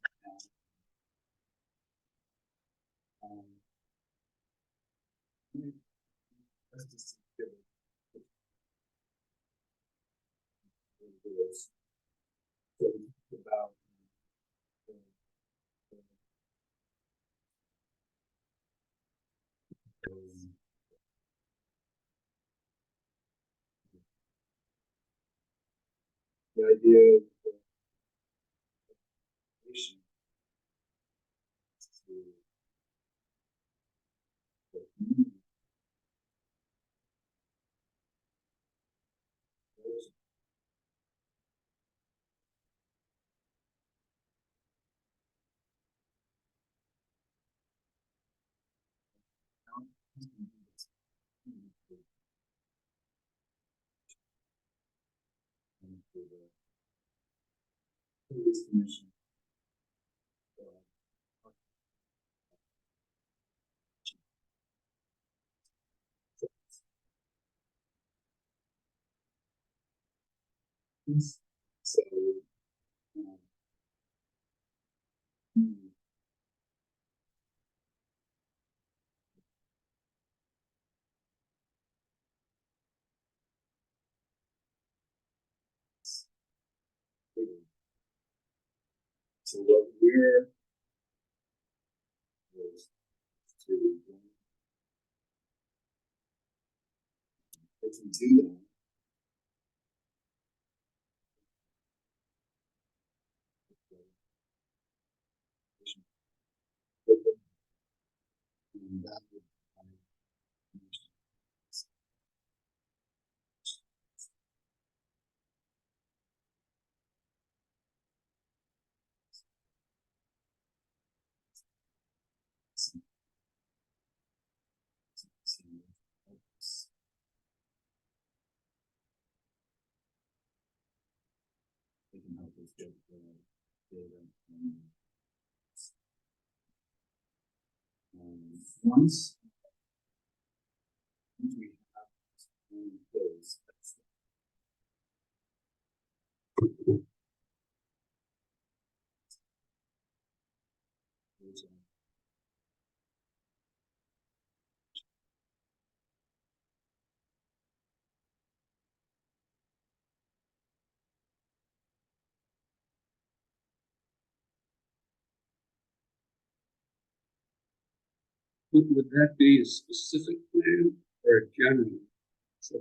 Let's just give it- So it's about the idea of nation to the community. And for the police commission. So, um, so what we're was to if we do that. And that would they can help us get the data. Once we have those, would that be a specific plan or a general? So,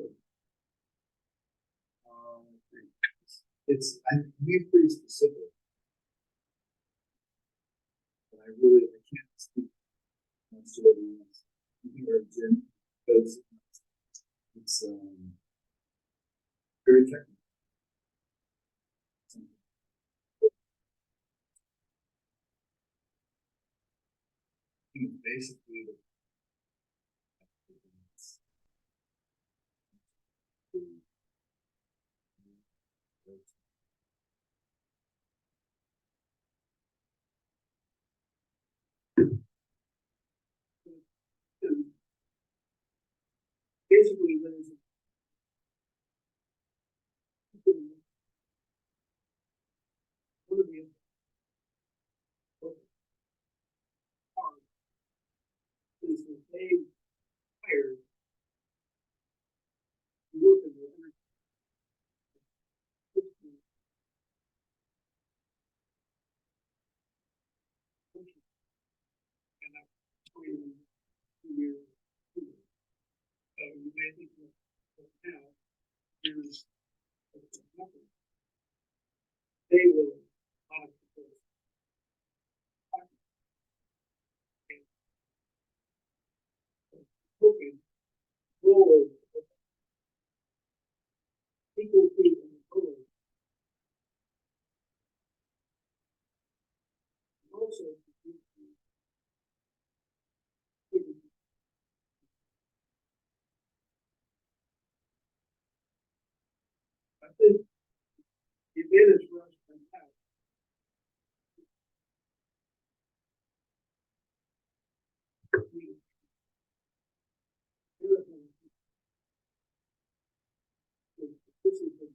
it's, I be pretty specific. But I can't speak much to everyone else. You can hear Jim, because it's, very technical. Basically, Basically, there's one of the is that they hired to work in the energy. And that's 2 years. So you may think that now there's nothing. They will think the advantage for us right now. This is the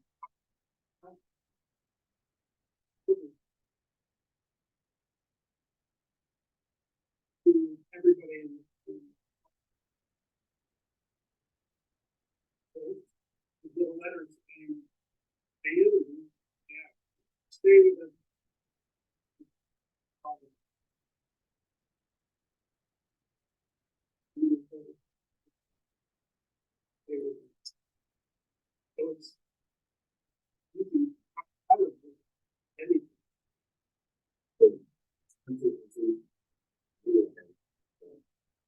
to everybody in the to get a letter saying, hey, you, yeah, stay with us. So it's really out of anything.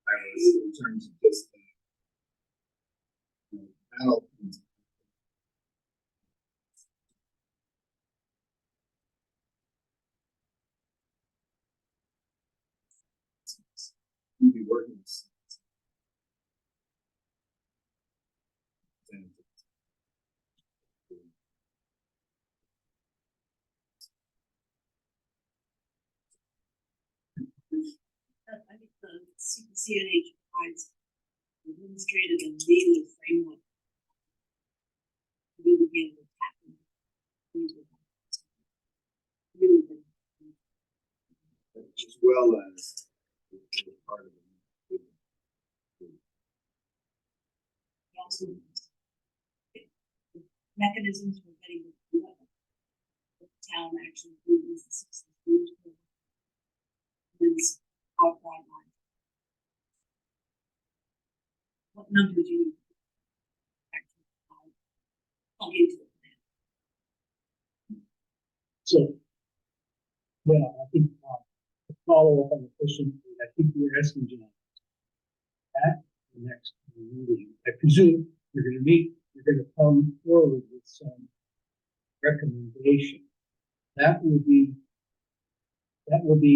I was in terms of just health. You'd be working. I think the CNH provides administrative and legal framework. We begin with tackling things with really good. As well as part of it. Also mechanisms for getting the town actually moves the success our guidelines. What number do you actually plug into the plan? So, yeah, I think, to follow up on the question, I think you were asking, John, at the next meeting, I presume you're gonna meet, you're gonna come forward with some recommendation. That will be,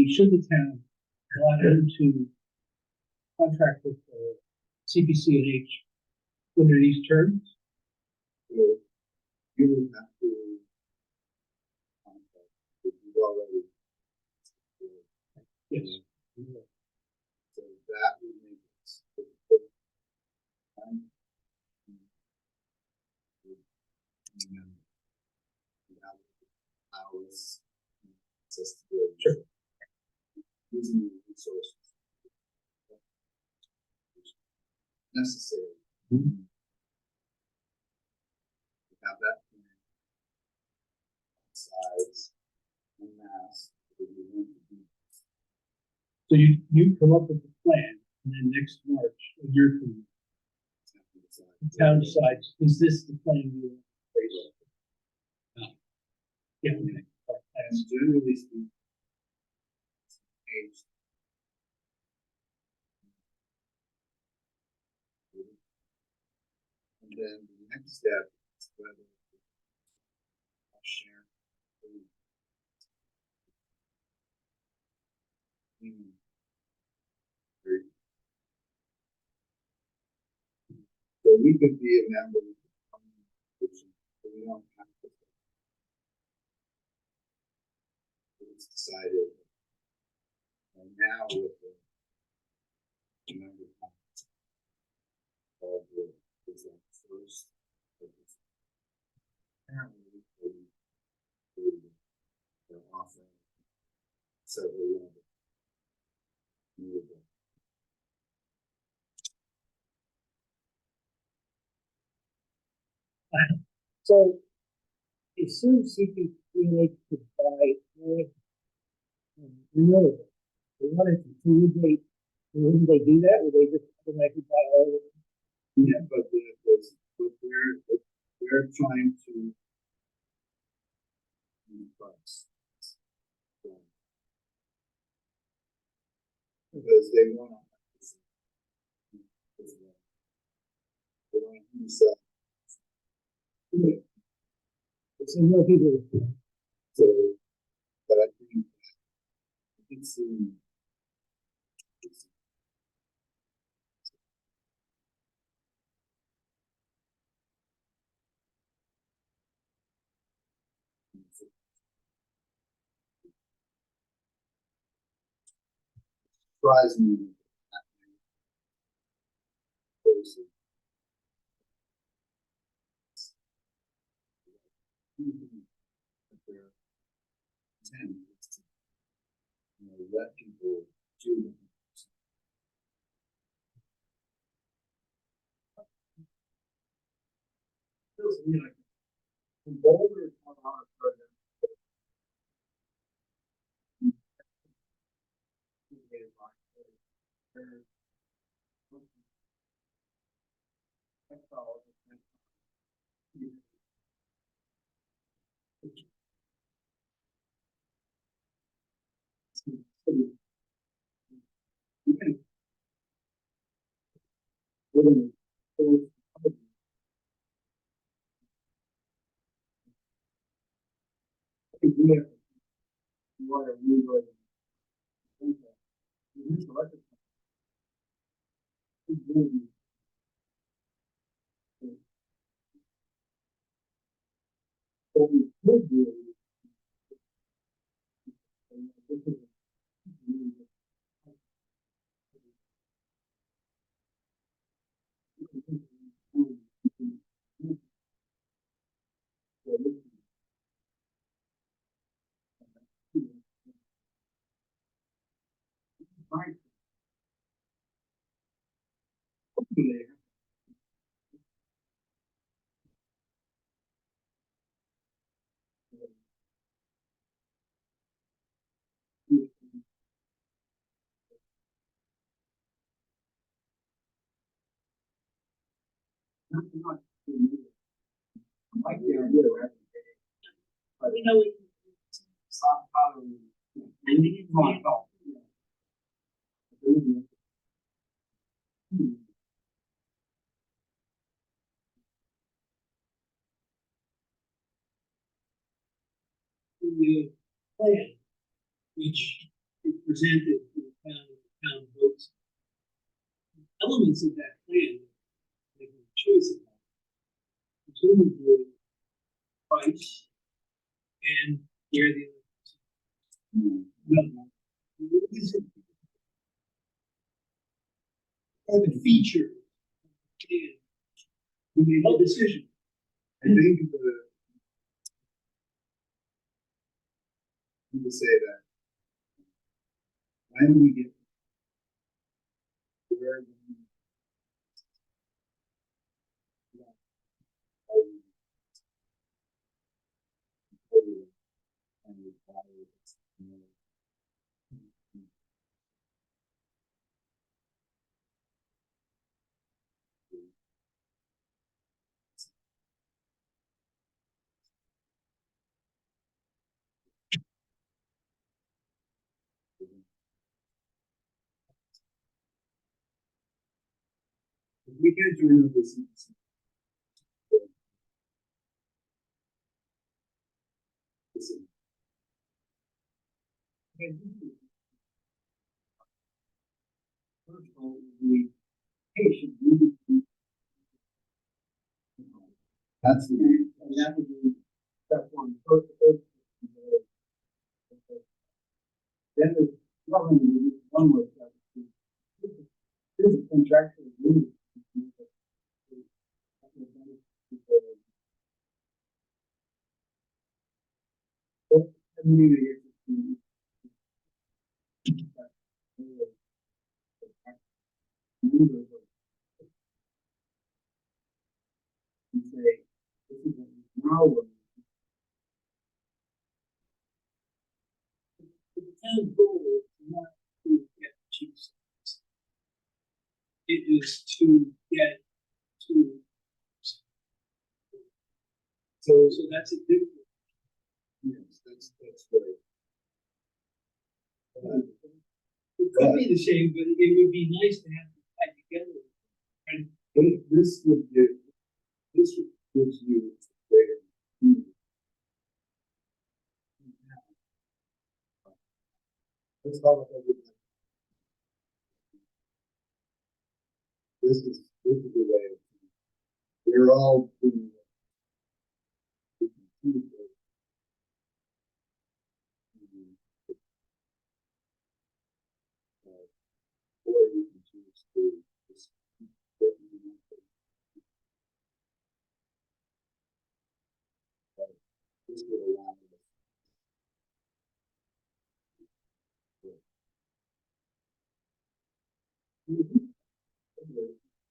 should the town go out into contract with CPC&H under these terms? You would have to contact if you've already. Yes. So that would make it. Hours. Access to the Sure. using the resources necessary. Mm-hmm. Have that plan, size, and mass that you want to do. So you come up with the plan, and then next March, a year from now, the town decides, is this the plan we want to raise? Yeah. Okay. And generally speaking, age. And then the next step is whether I'll share. Great. So we could be a member of the community, but we don't have to. It's decided. And now with the member of the is that first. Apparently, they're offering several. So, as soon as CPC&H could buy renewable, they wanted to, wouldn't they do that? Would they just automatically buy all of it? Yeah, but they're trying to. Price. Because they want to. They want to use that. So more people. So, but I think it's surprisingly. Let people do them. Feels to me like Bollinger on our program. We know we the plan, which is presented to the town votes. Elements of that plan, making a choice of that, presumably price and where the. Or the feature. We made a decision. I think you would say that when we get where we can't do this. First of all, we patient really. That's the name. And that would be step one. Then there's probably one more step. There's a contractual agreement. Say, this is now The town goal is not to get cheap service. It is to get to. So that's a different. yes, that's right. It could be the same, but it would be nice to have them tied together. And This would gives you greater. Let's call it everything. This is the way. We're all doing it.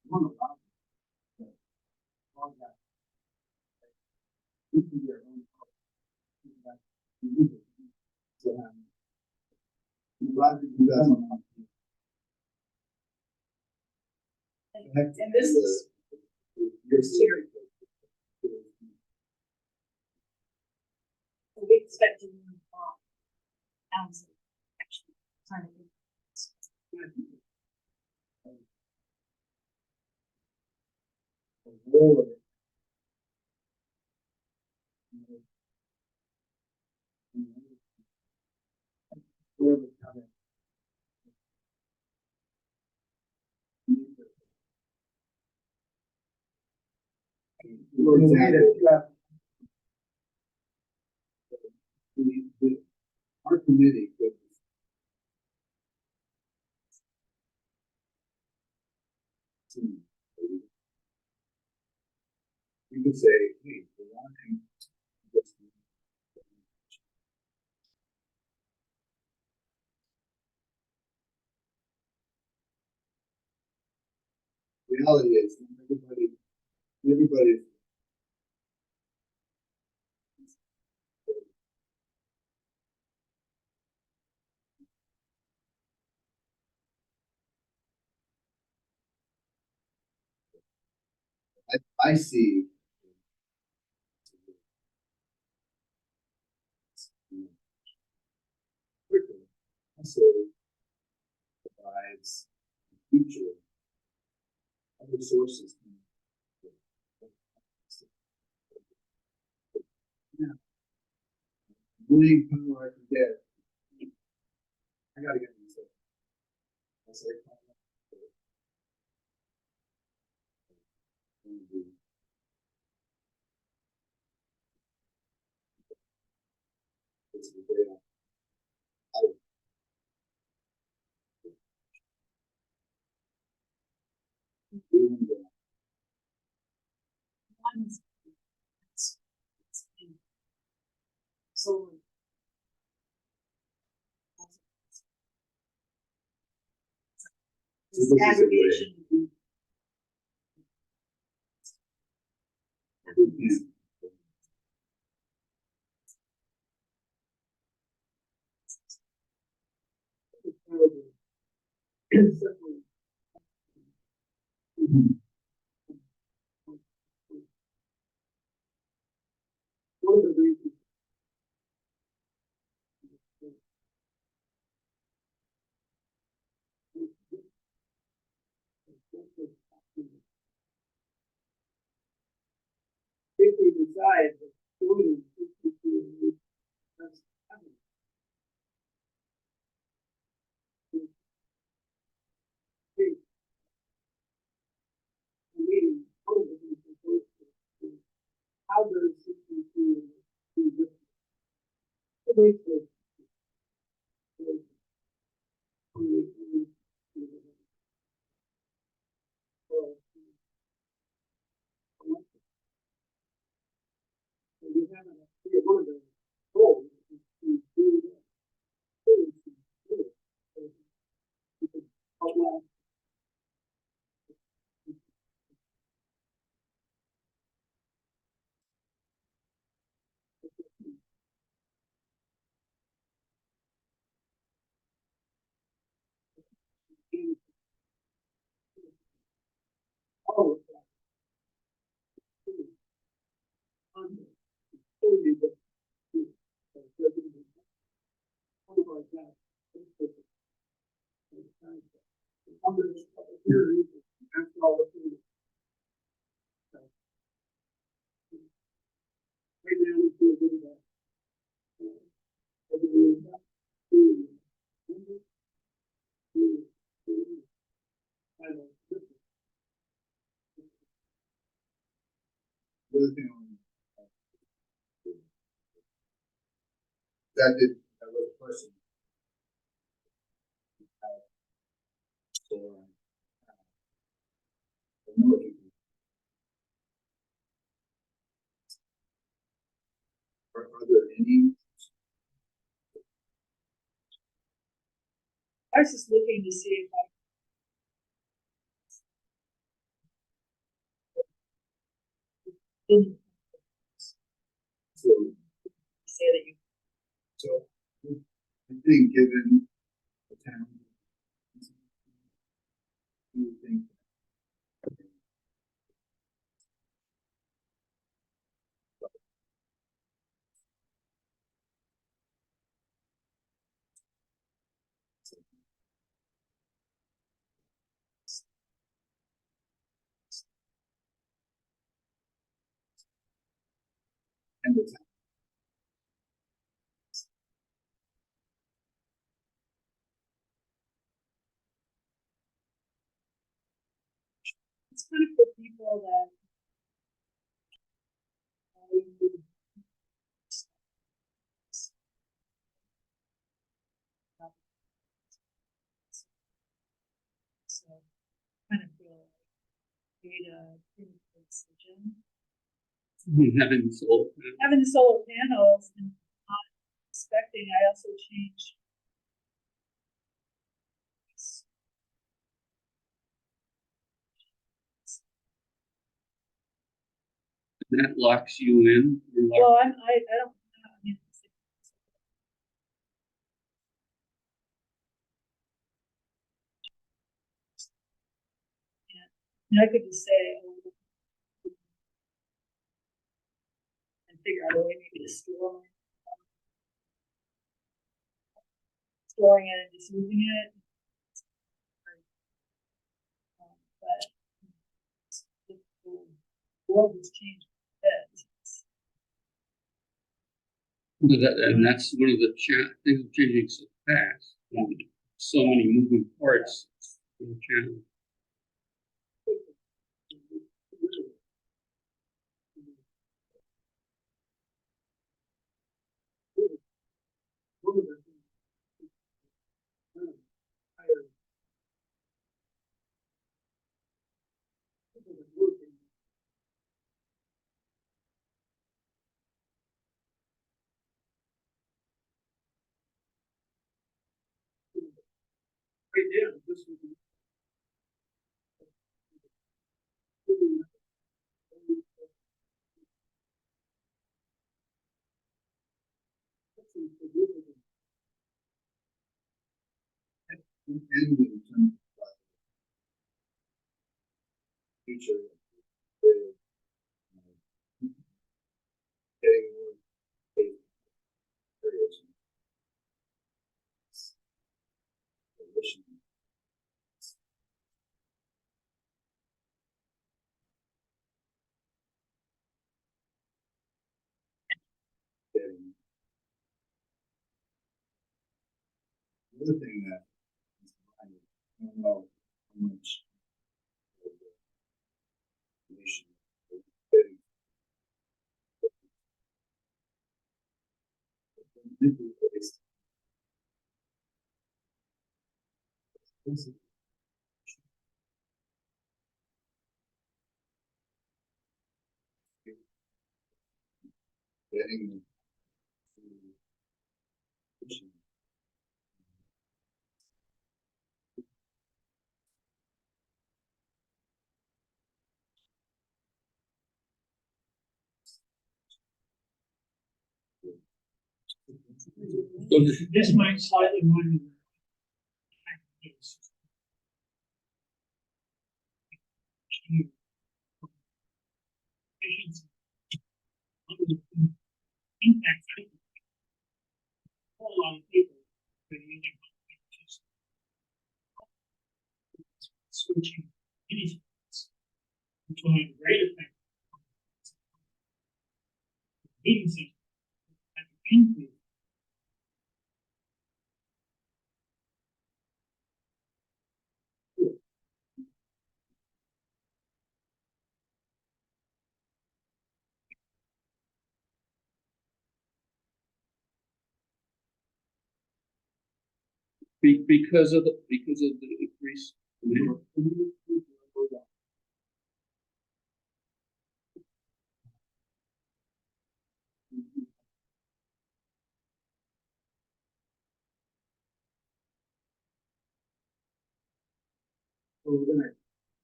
One of them. All that. You can do your own. So, I'm glad to do that. And this is, Your series. we expect to move on. Ounces, actually, trying to do. For example, our committee could. You could say, hey, we're wanting this. Reality is, everybody. I see. Also provides future other sources. Yeah. Really, power I can get. I gotta get this. I say, it's a great. One is. So. This aggregation. One of the reasons. If we decide that doing 52, that's happening. Meeting, how does 62 do this? It makes it. We have one of the goals is to do that. Oh, The other thing that did, that was a question. So, I know what you do. Are there any? I was just looking to see if I. didn't So, say that you, so I think given the town. You would think. And the town. it's kind of for people that. So, kind of feel like data decision. Having sold. Having the solar panels and not expecting, I also changed. That locks you in. You're locked. Well, I don't know, I mean. And I could just say, and figure out a way maybe to storing it and just using it. But the world has changed a bit. And that's one of the things changing so fast. So many moving parts in the channel. And in terms of future. Getting more areas. Getting. Another thing that I don't know how much information getting. Getting. This might slightly more than. Efficiency. Impact. A whole lot of people are using just switching anything to a great effect. Heating system at the end. Because of the increase. So we're gonna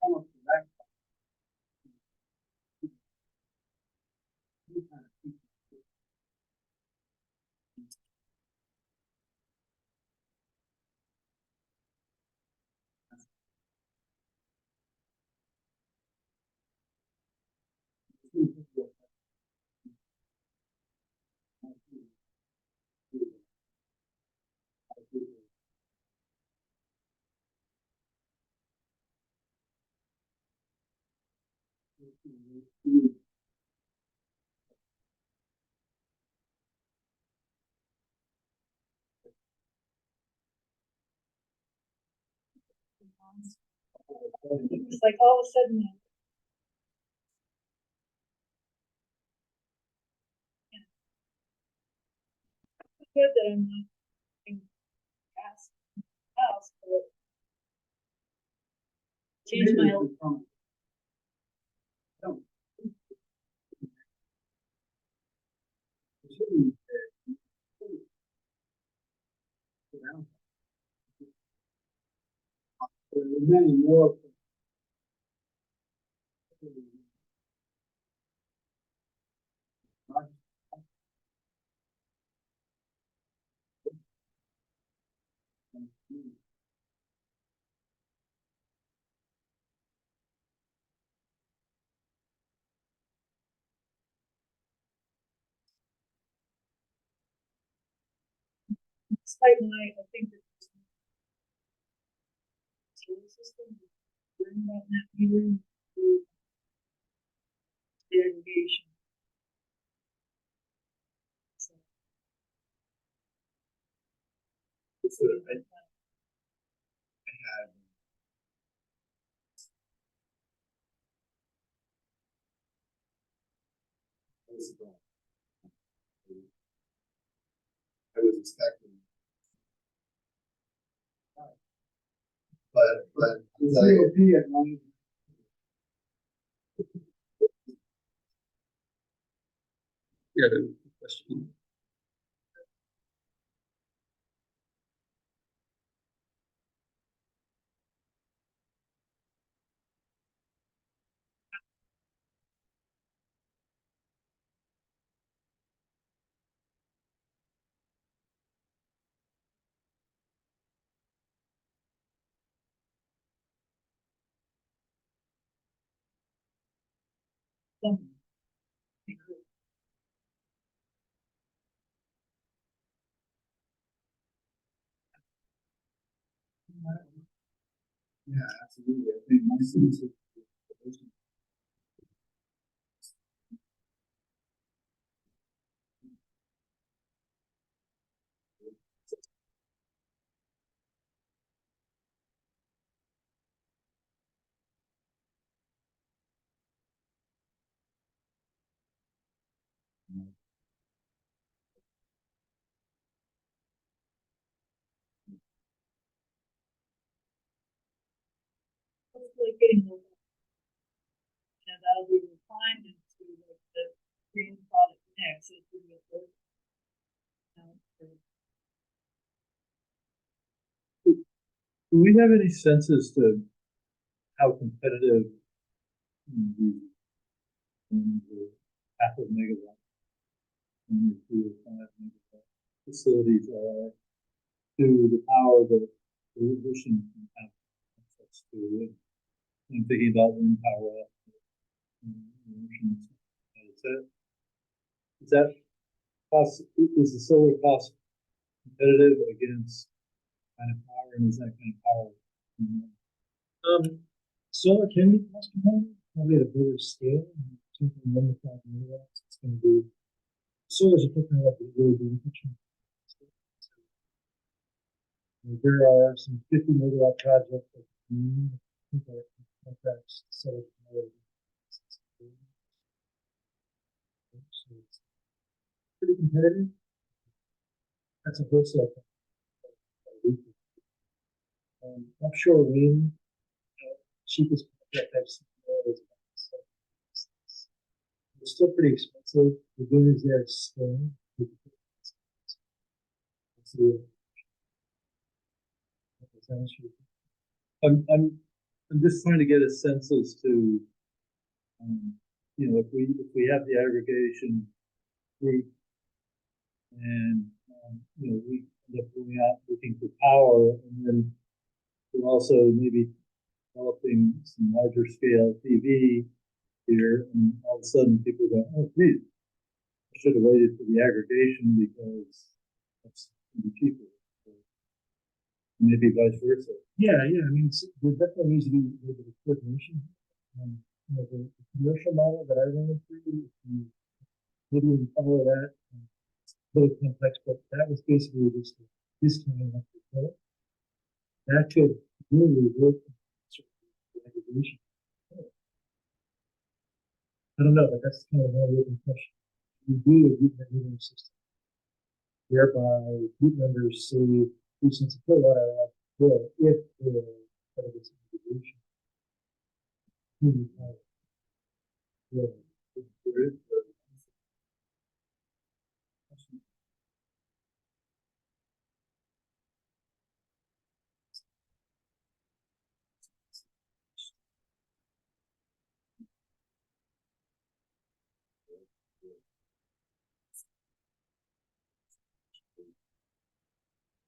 come up to that. It's like all of a sudden. It's good that I'm not in gas house, but change my own. Many more. Despite my, I think that solar system, bring that net metering to the aggregation. So, So I had I was expecting. But. COP at 9. Yeah, the question. Yeah, absolutely. I think my sense is. hopefully getting those. And that'll be refined into like the green product mix. If we get those. Do we have any sense as to how competitive the half of megawatt and the 5 megawatt facilities are to the power that the ocean can have access to? I'm thinking about wind power. Is that cost? Is the solar cost competitive against kind of power, and is that kind of power? Solar can be cost competitive, probably at a bigger scale. 2.15 megawatts. It's going to be solar's are picking up a really big picture. There are some 50 megawatt projects that contracts set up. So it's pretty competitive. That's a wholesale. Offshore wind, cheapest contract I've seen is it's still pretty expensive. The wind is there staying. I'm just trying to get a sense as to if we have the aggregation group and we end up going out looking for power, and then we're also maybe developing some larger scale PV, here, and all of a sudden people go, oh, geez, I should have waited for the aggregation because that's gonna be cheaper. Maybe vice versa. Yeah, I mean, there definitely needs to be a little bit of coordination. The commercial model that I ran through, if you maybe we follow that, it's a little complex, but that was basically just a discounting of the credit. That could really work. Aggregation. I don't know, but that's kind of another open question. We do a group metering system, whereby group members save 3 cents a kilowatt hour bill if they're part of this aggregation. Yeah. There is,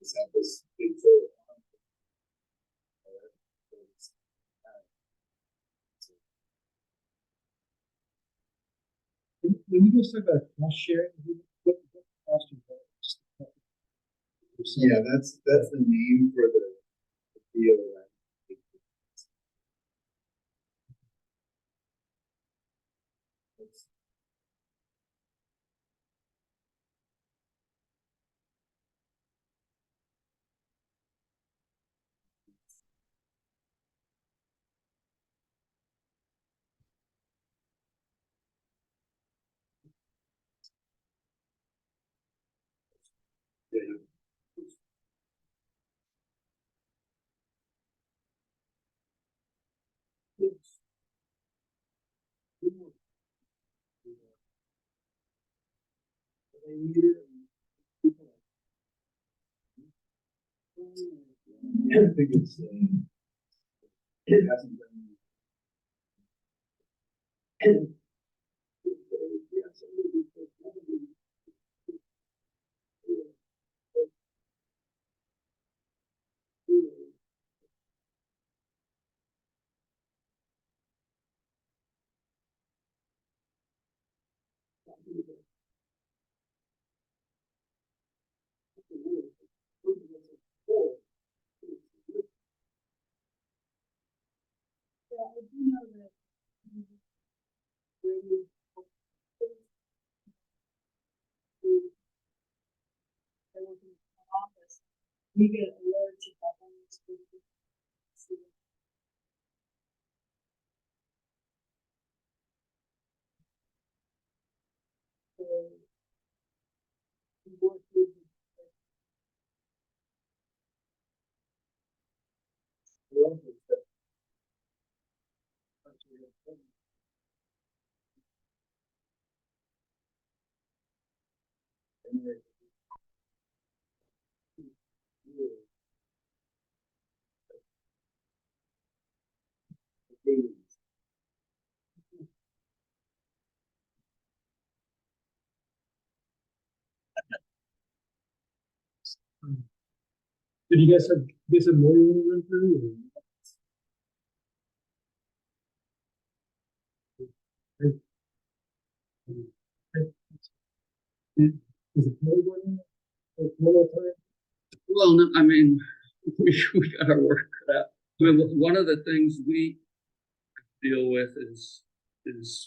just have this big solar farm. When you guys talk about cost sharing, what cost involved? Yeah, that's the name for the deal. I think it's, it hasn't been. Yeah, I do know that. When you I work in the office, we get alerts about when it's good to see. So, we work with Did you guys have more you want to run through? Is it more one? One more time? Well, no, I mean, we got our work cut out. I mean, one of the things we deal with is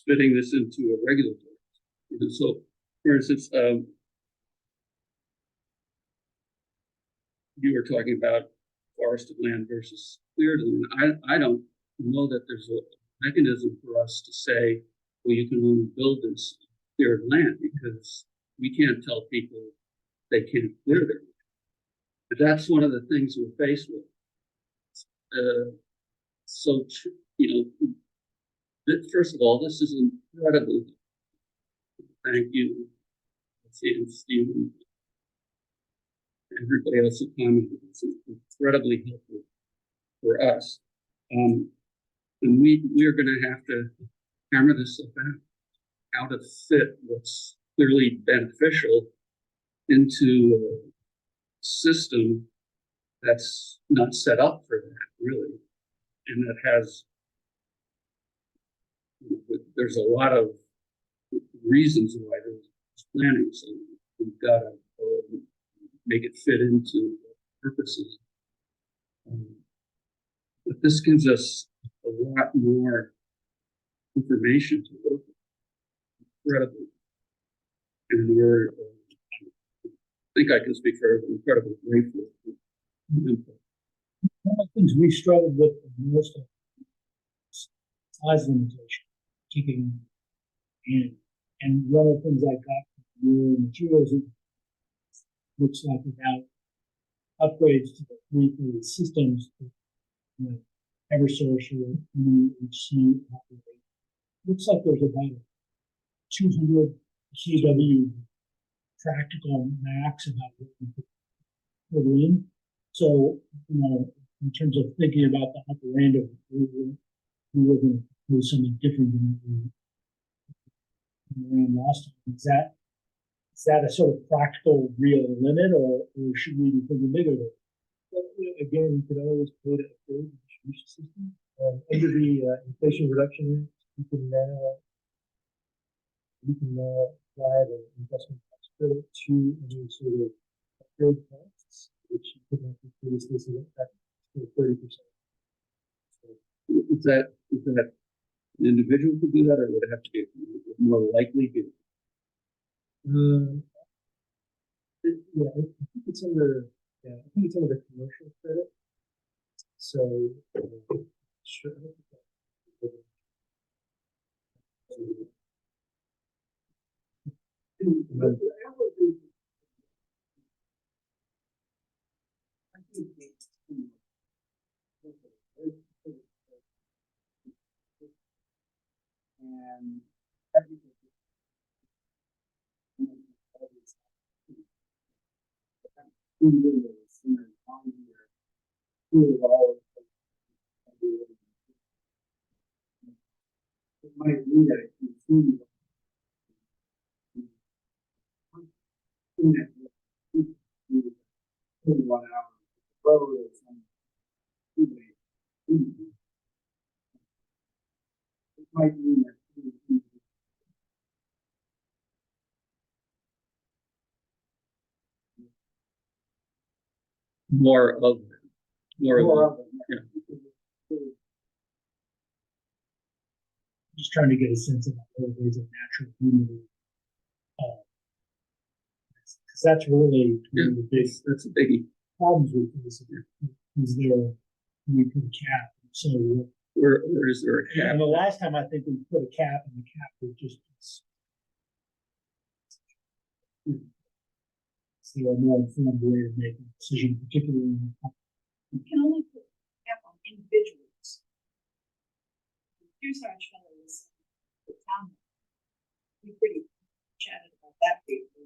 fitting this into a regulatory. So, for instance, you were talking about forested land versus cleared land. I don't know that there's a mechanism for us to say, well, you can only build this cleared land, because we can't tell people they can't clear their land. But that's one of the things we're faced with. So, you know, first of all, this is incredible. Thank you, and Stephen, everybody else who commented. It's incredibly helpful for us. And we're going to have to hammer this stuff out, how to fit what's clearly beneficial into a system that's not set up for that, really, and that has there's a lot of reasons why there's planning, so we've got to make it fit into purposes. But this gives us a lot more information to work with. Incredibly. And we're, I think I can speak for everyone, incredibly grateful for the input. One of the things we struggled with the most is size limitation, keeping in. And one of the things I got from your materials, it looks like without upgrades to the three systems, Eversource or EIGN operate, looks like there's about 200 kW practical max about what we could put in. So, in terms of thinking about the upper end of it, we were going to do something different than we ran last time. Is that a sort of practical real limit, or should we be thinking bigger than that? But, again, you could always put a third distribution system. Under the Inflation Reduction Act, you can apply the investment tax credit to any sort of upgrade costs, which you could have previously said that 30%. Is that an individual could do that, or would it have to be more likely? Yeah, I think it's under the commercial credit. So, sure. And it might mean that it continues. It might mean that more of them. Yeah. Just trying to get a sense of what is a natural unity. Because that's really one of the big That's a biggie. problems with this. Is there we put a cap? So Or is there a cap? and the last time I think we put a cap, and the cap was just a more informed way of making a decision, particularly in You can only put a cap on individuals. Here's our fellows, the town. We pretty chatted about that briefly.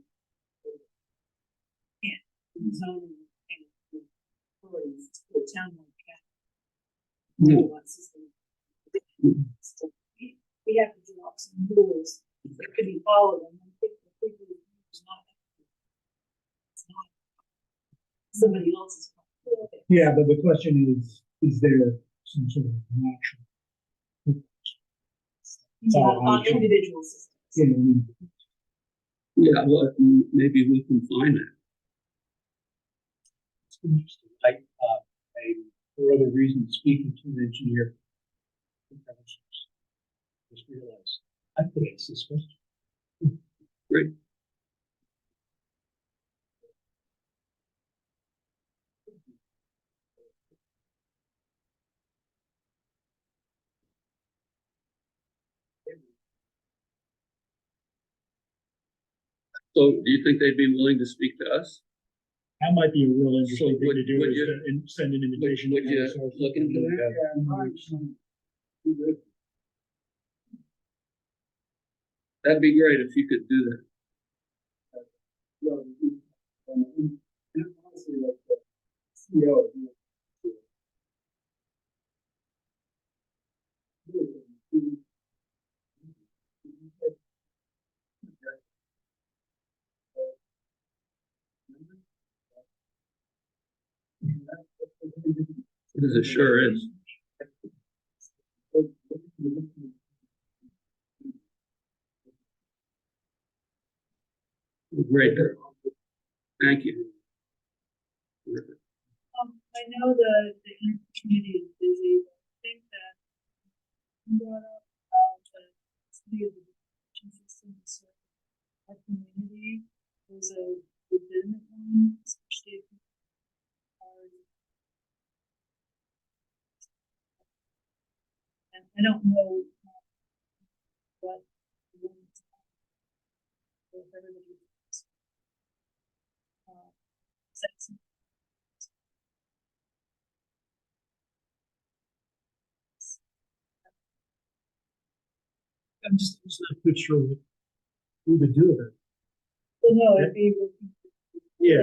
And zoning and authorities to the town one cap. We have to drop some rules. It could be followed, and then if the people who's not. It's not somebody else's. yeah, but the question is there some sort of natural On individual systems. you know, Yeah, well, maybe we can find that. it's interesting. For other reasons, speaking to an engineer, just realized I could ask this question. Great. So do you think they'd be willing to speak to us? That might be a real interesting thing would- to do, would is you- to send an invitation. would to you Eversource. look into that? That'd be great if you could do that. Because it sure is. Great. Thank you. I know the community is busy, but I think that you brought up the city of the education system, so our community was a legitimate one, especially if you are. And I don't know what if everybody says. I'm just not quite sure what we would do with it. Well, no, it'd be. Yeah.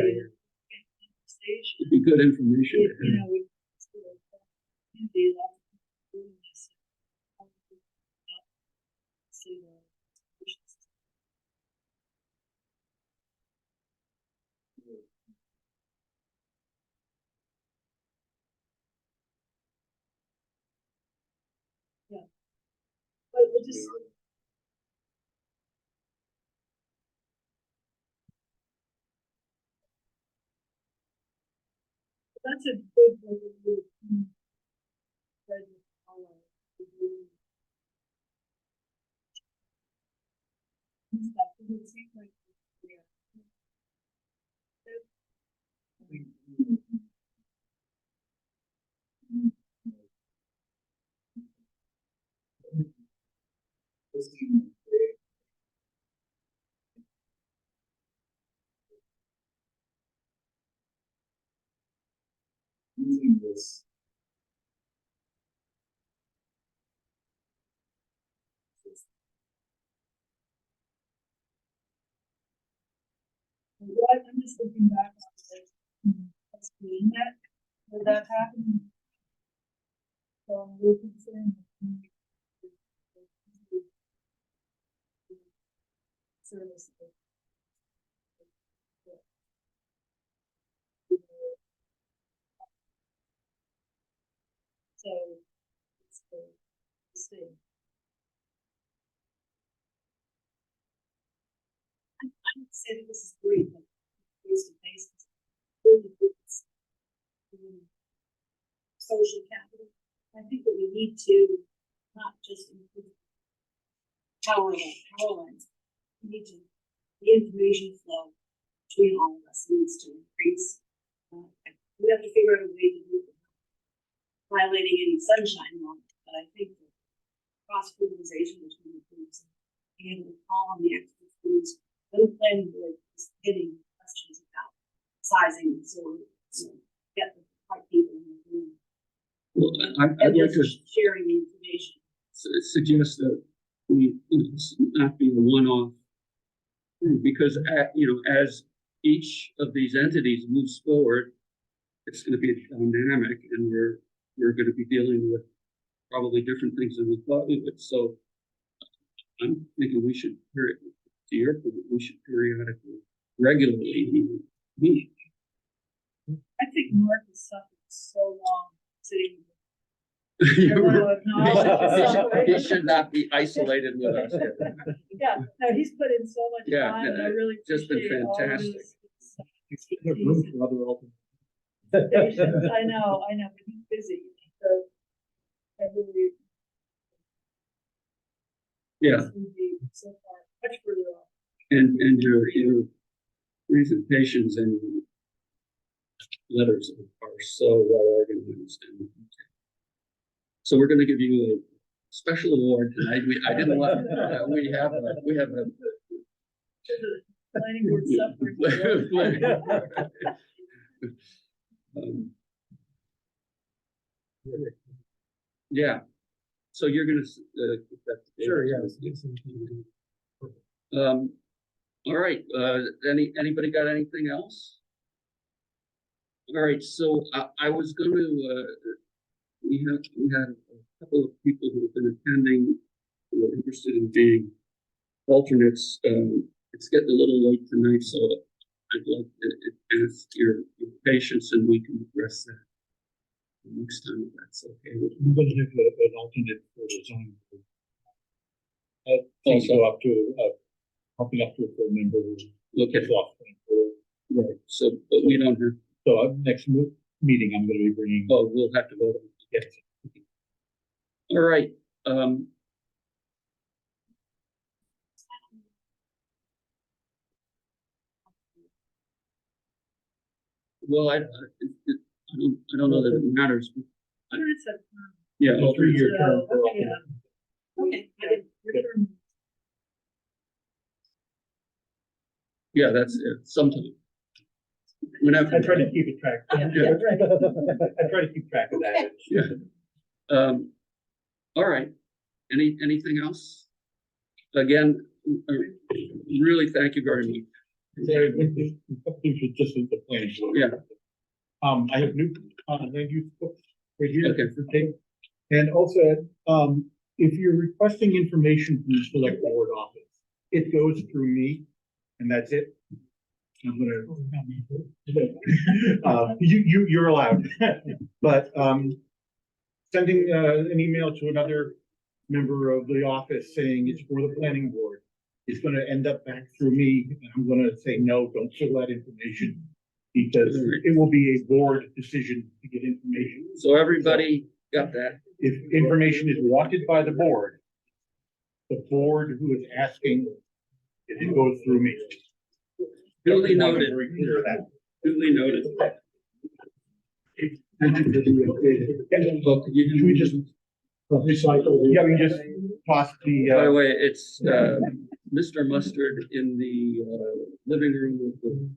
Station. It'd be good information. You know, we. Be a lot of people doing this. See the. Yeah. But it just. That's a good way to do it. Using this. What, I'm just looking back on this, that's being that, did that happen? So we're concerned. Service. So, it's the same. I would say that this is great, but face to face, really good. Social capital. I think that we need to not just improve power lines. We need to, the information flow between all of us needs to increase. We have to figure out a way to do it without violating any sunshine law, but I think that cross fertilization between the groups and the call on the expert foods, the planning board is getting questions about sizing, so get the right people in the room. Well, I'd like to sharing the information. suggest that we, this not be a one-off thing, because as each of these entities moves forward, it's going to be dynamic, and we're going to be dealing with probably different things than we thought we would. So I'm thinking we should, to your point, we should periodically, regularly meet. I think Mark has suffered so long sitting. I want to acknowledge He should not be isolated with us. Yeah, no, he's put in so much Yeah, time, and I really just been appreciate all of fantastic. his There's room for other alternatives. patience. I know, but he's busy, so I really. Yeah, this would be so far, much further off. and your presentations and letters are so well organized. And so we're going to give you a special award tonight. I didn't want, we have a Planning board suffering. Yeah, so you're gonna Sure, yeah. All right, anybody got anything else? All right, so I was going to we had a couple of people who have been attending who are interested in being alternates. It's getting a little late tonight, so I'd like to ask your patience, and we can address that next time, if that's okay with you. I'm going to have an alternate for the zoning board. Things go up to, helping up to a full member. Okay, It's off. right, so, but we don't have, So next meeting, I'm gonna be bringing. oh, we'll have to vote. on it. Yes. All right, well, I don't know that it matters. Yeah, A 3-year term. for all. Okay. I didn't- yeah, that's it, sometime. Whenever. I try to keep it track. Yeah. I try to keep track of that. Yeah. All right. Anything else? Again, really thank you very much. There, things are just in the planning board. Yeah. I have new, land use books right here. Okay. for tape. And also, if you're requesting information from the select board office, it goes through me, and that's it. I'm gonna, you're allowed, but, sending, an email to another member of the office saying it's for the planning board, it's gonna end up back through me, and I'm gonna say, no, don't fill that information, because it will be a board decision to get information. So everybody got that? If information is wanted by the board who is asking, it goes through me. Duly I want to be noted, very clear of that. duly noted. Well, should we just recycle? Yeah, we just toss the, By the way, it's Mr. Mustard in the living room with the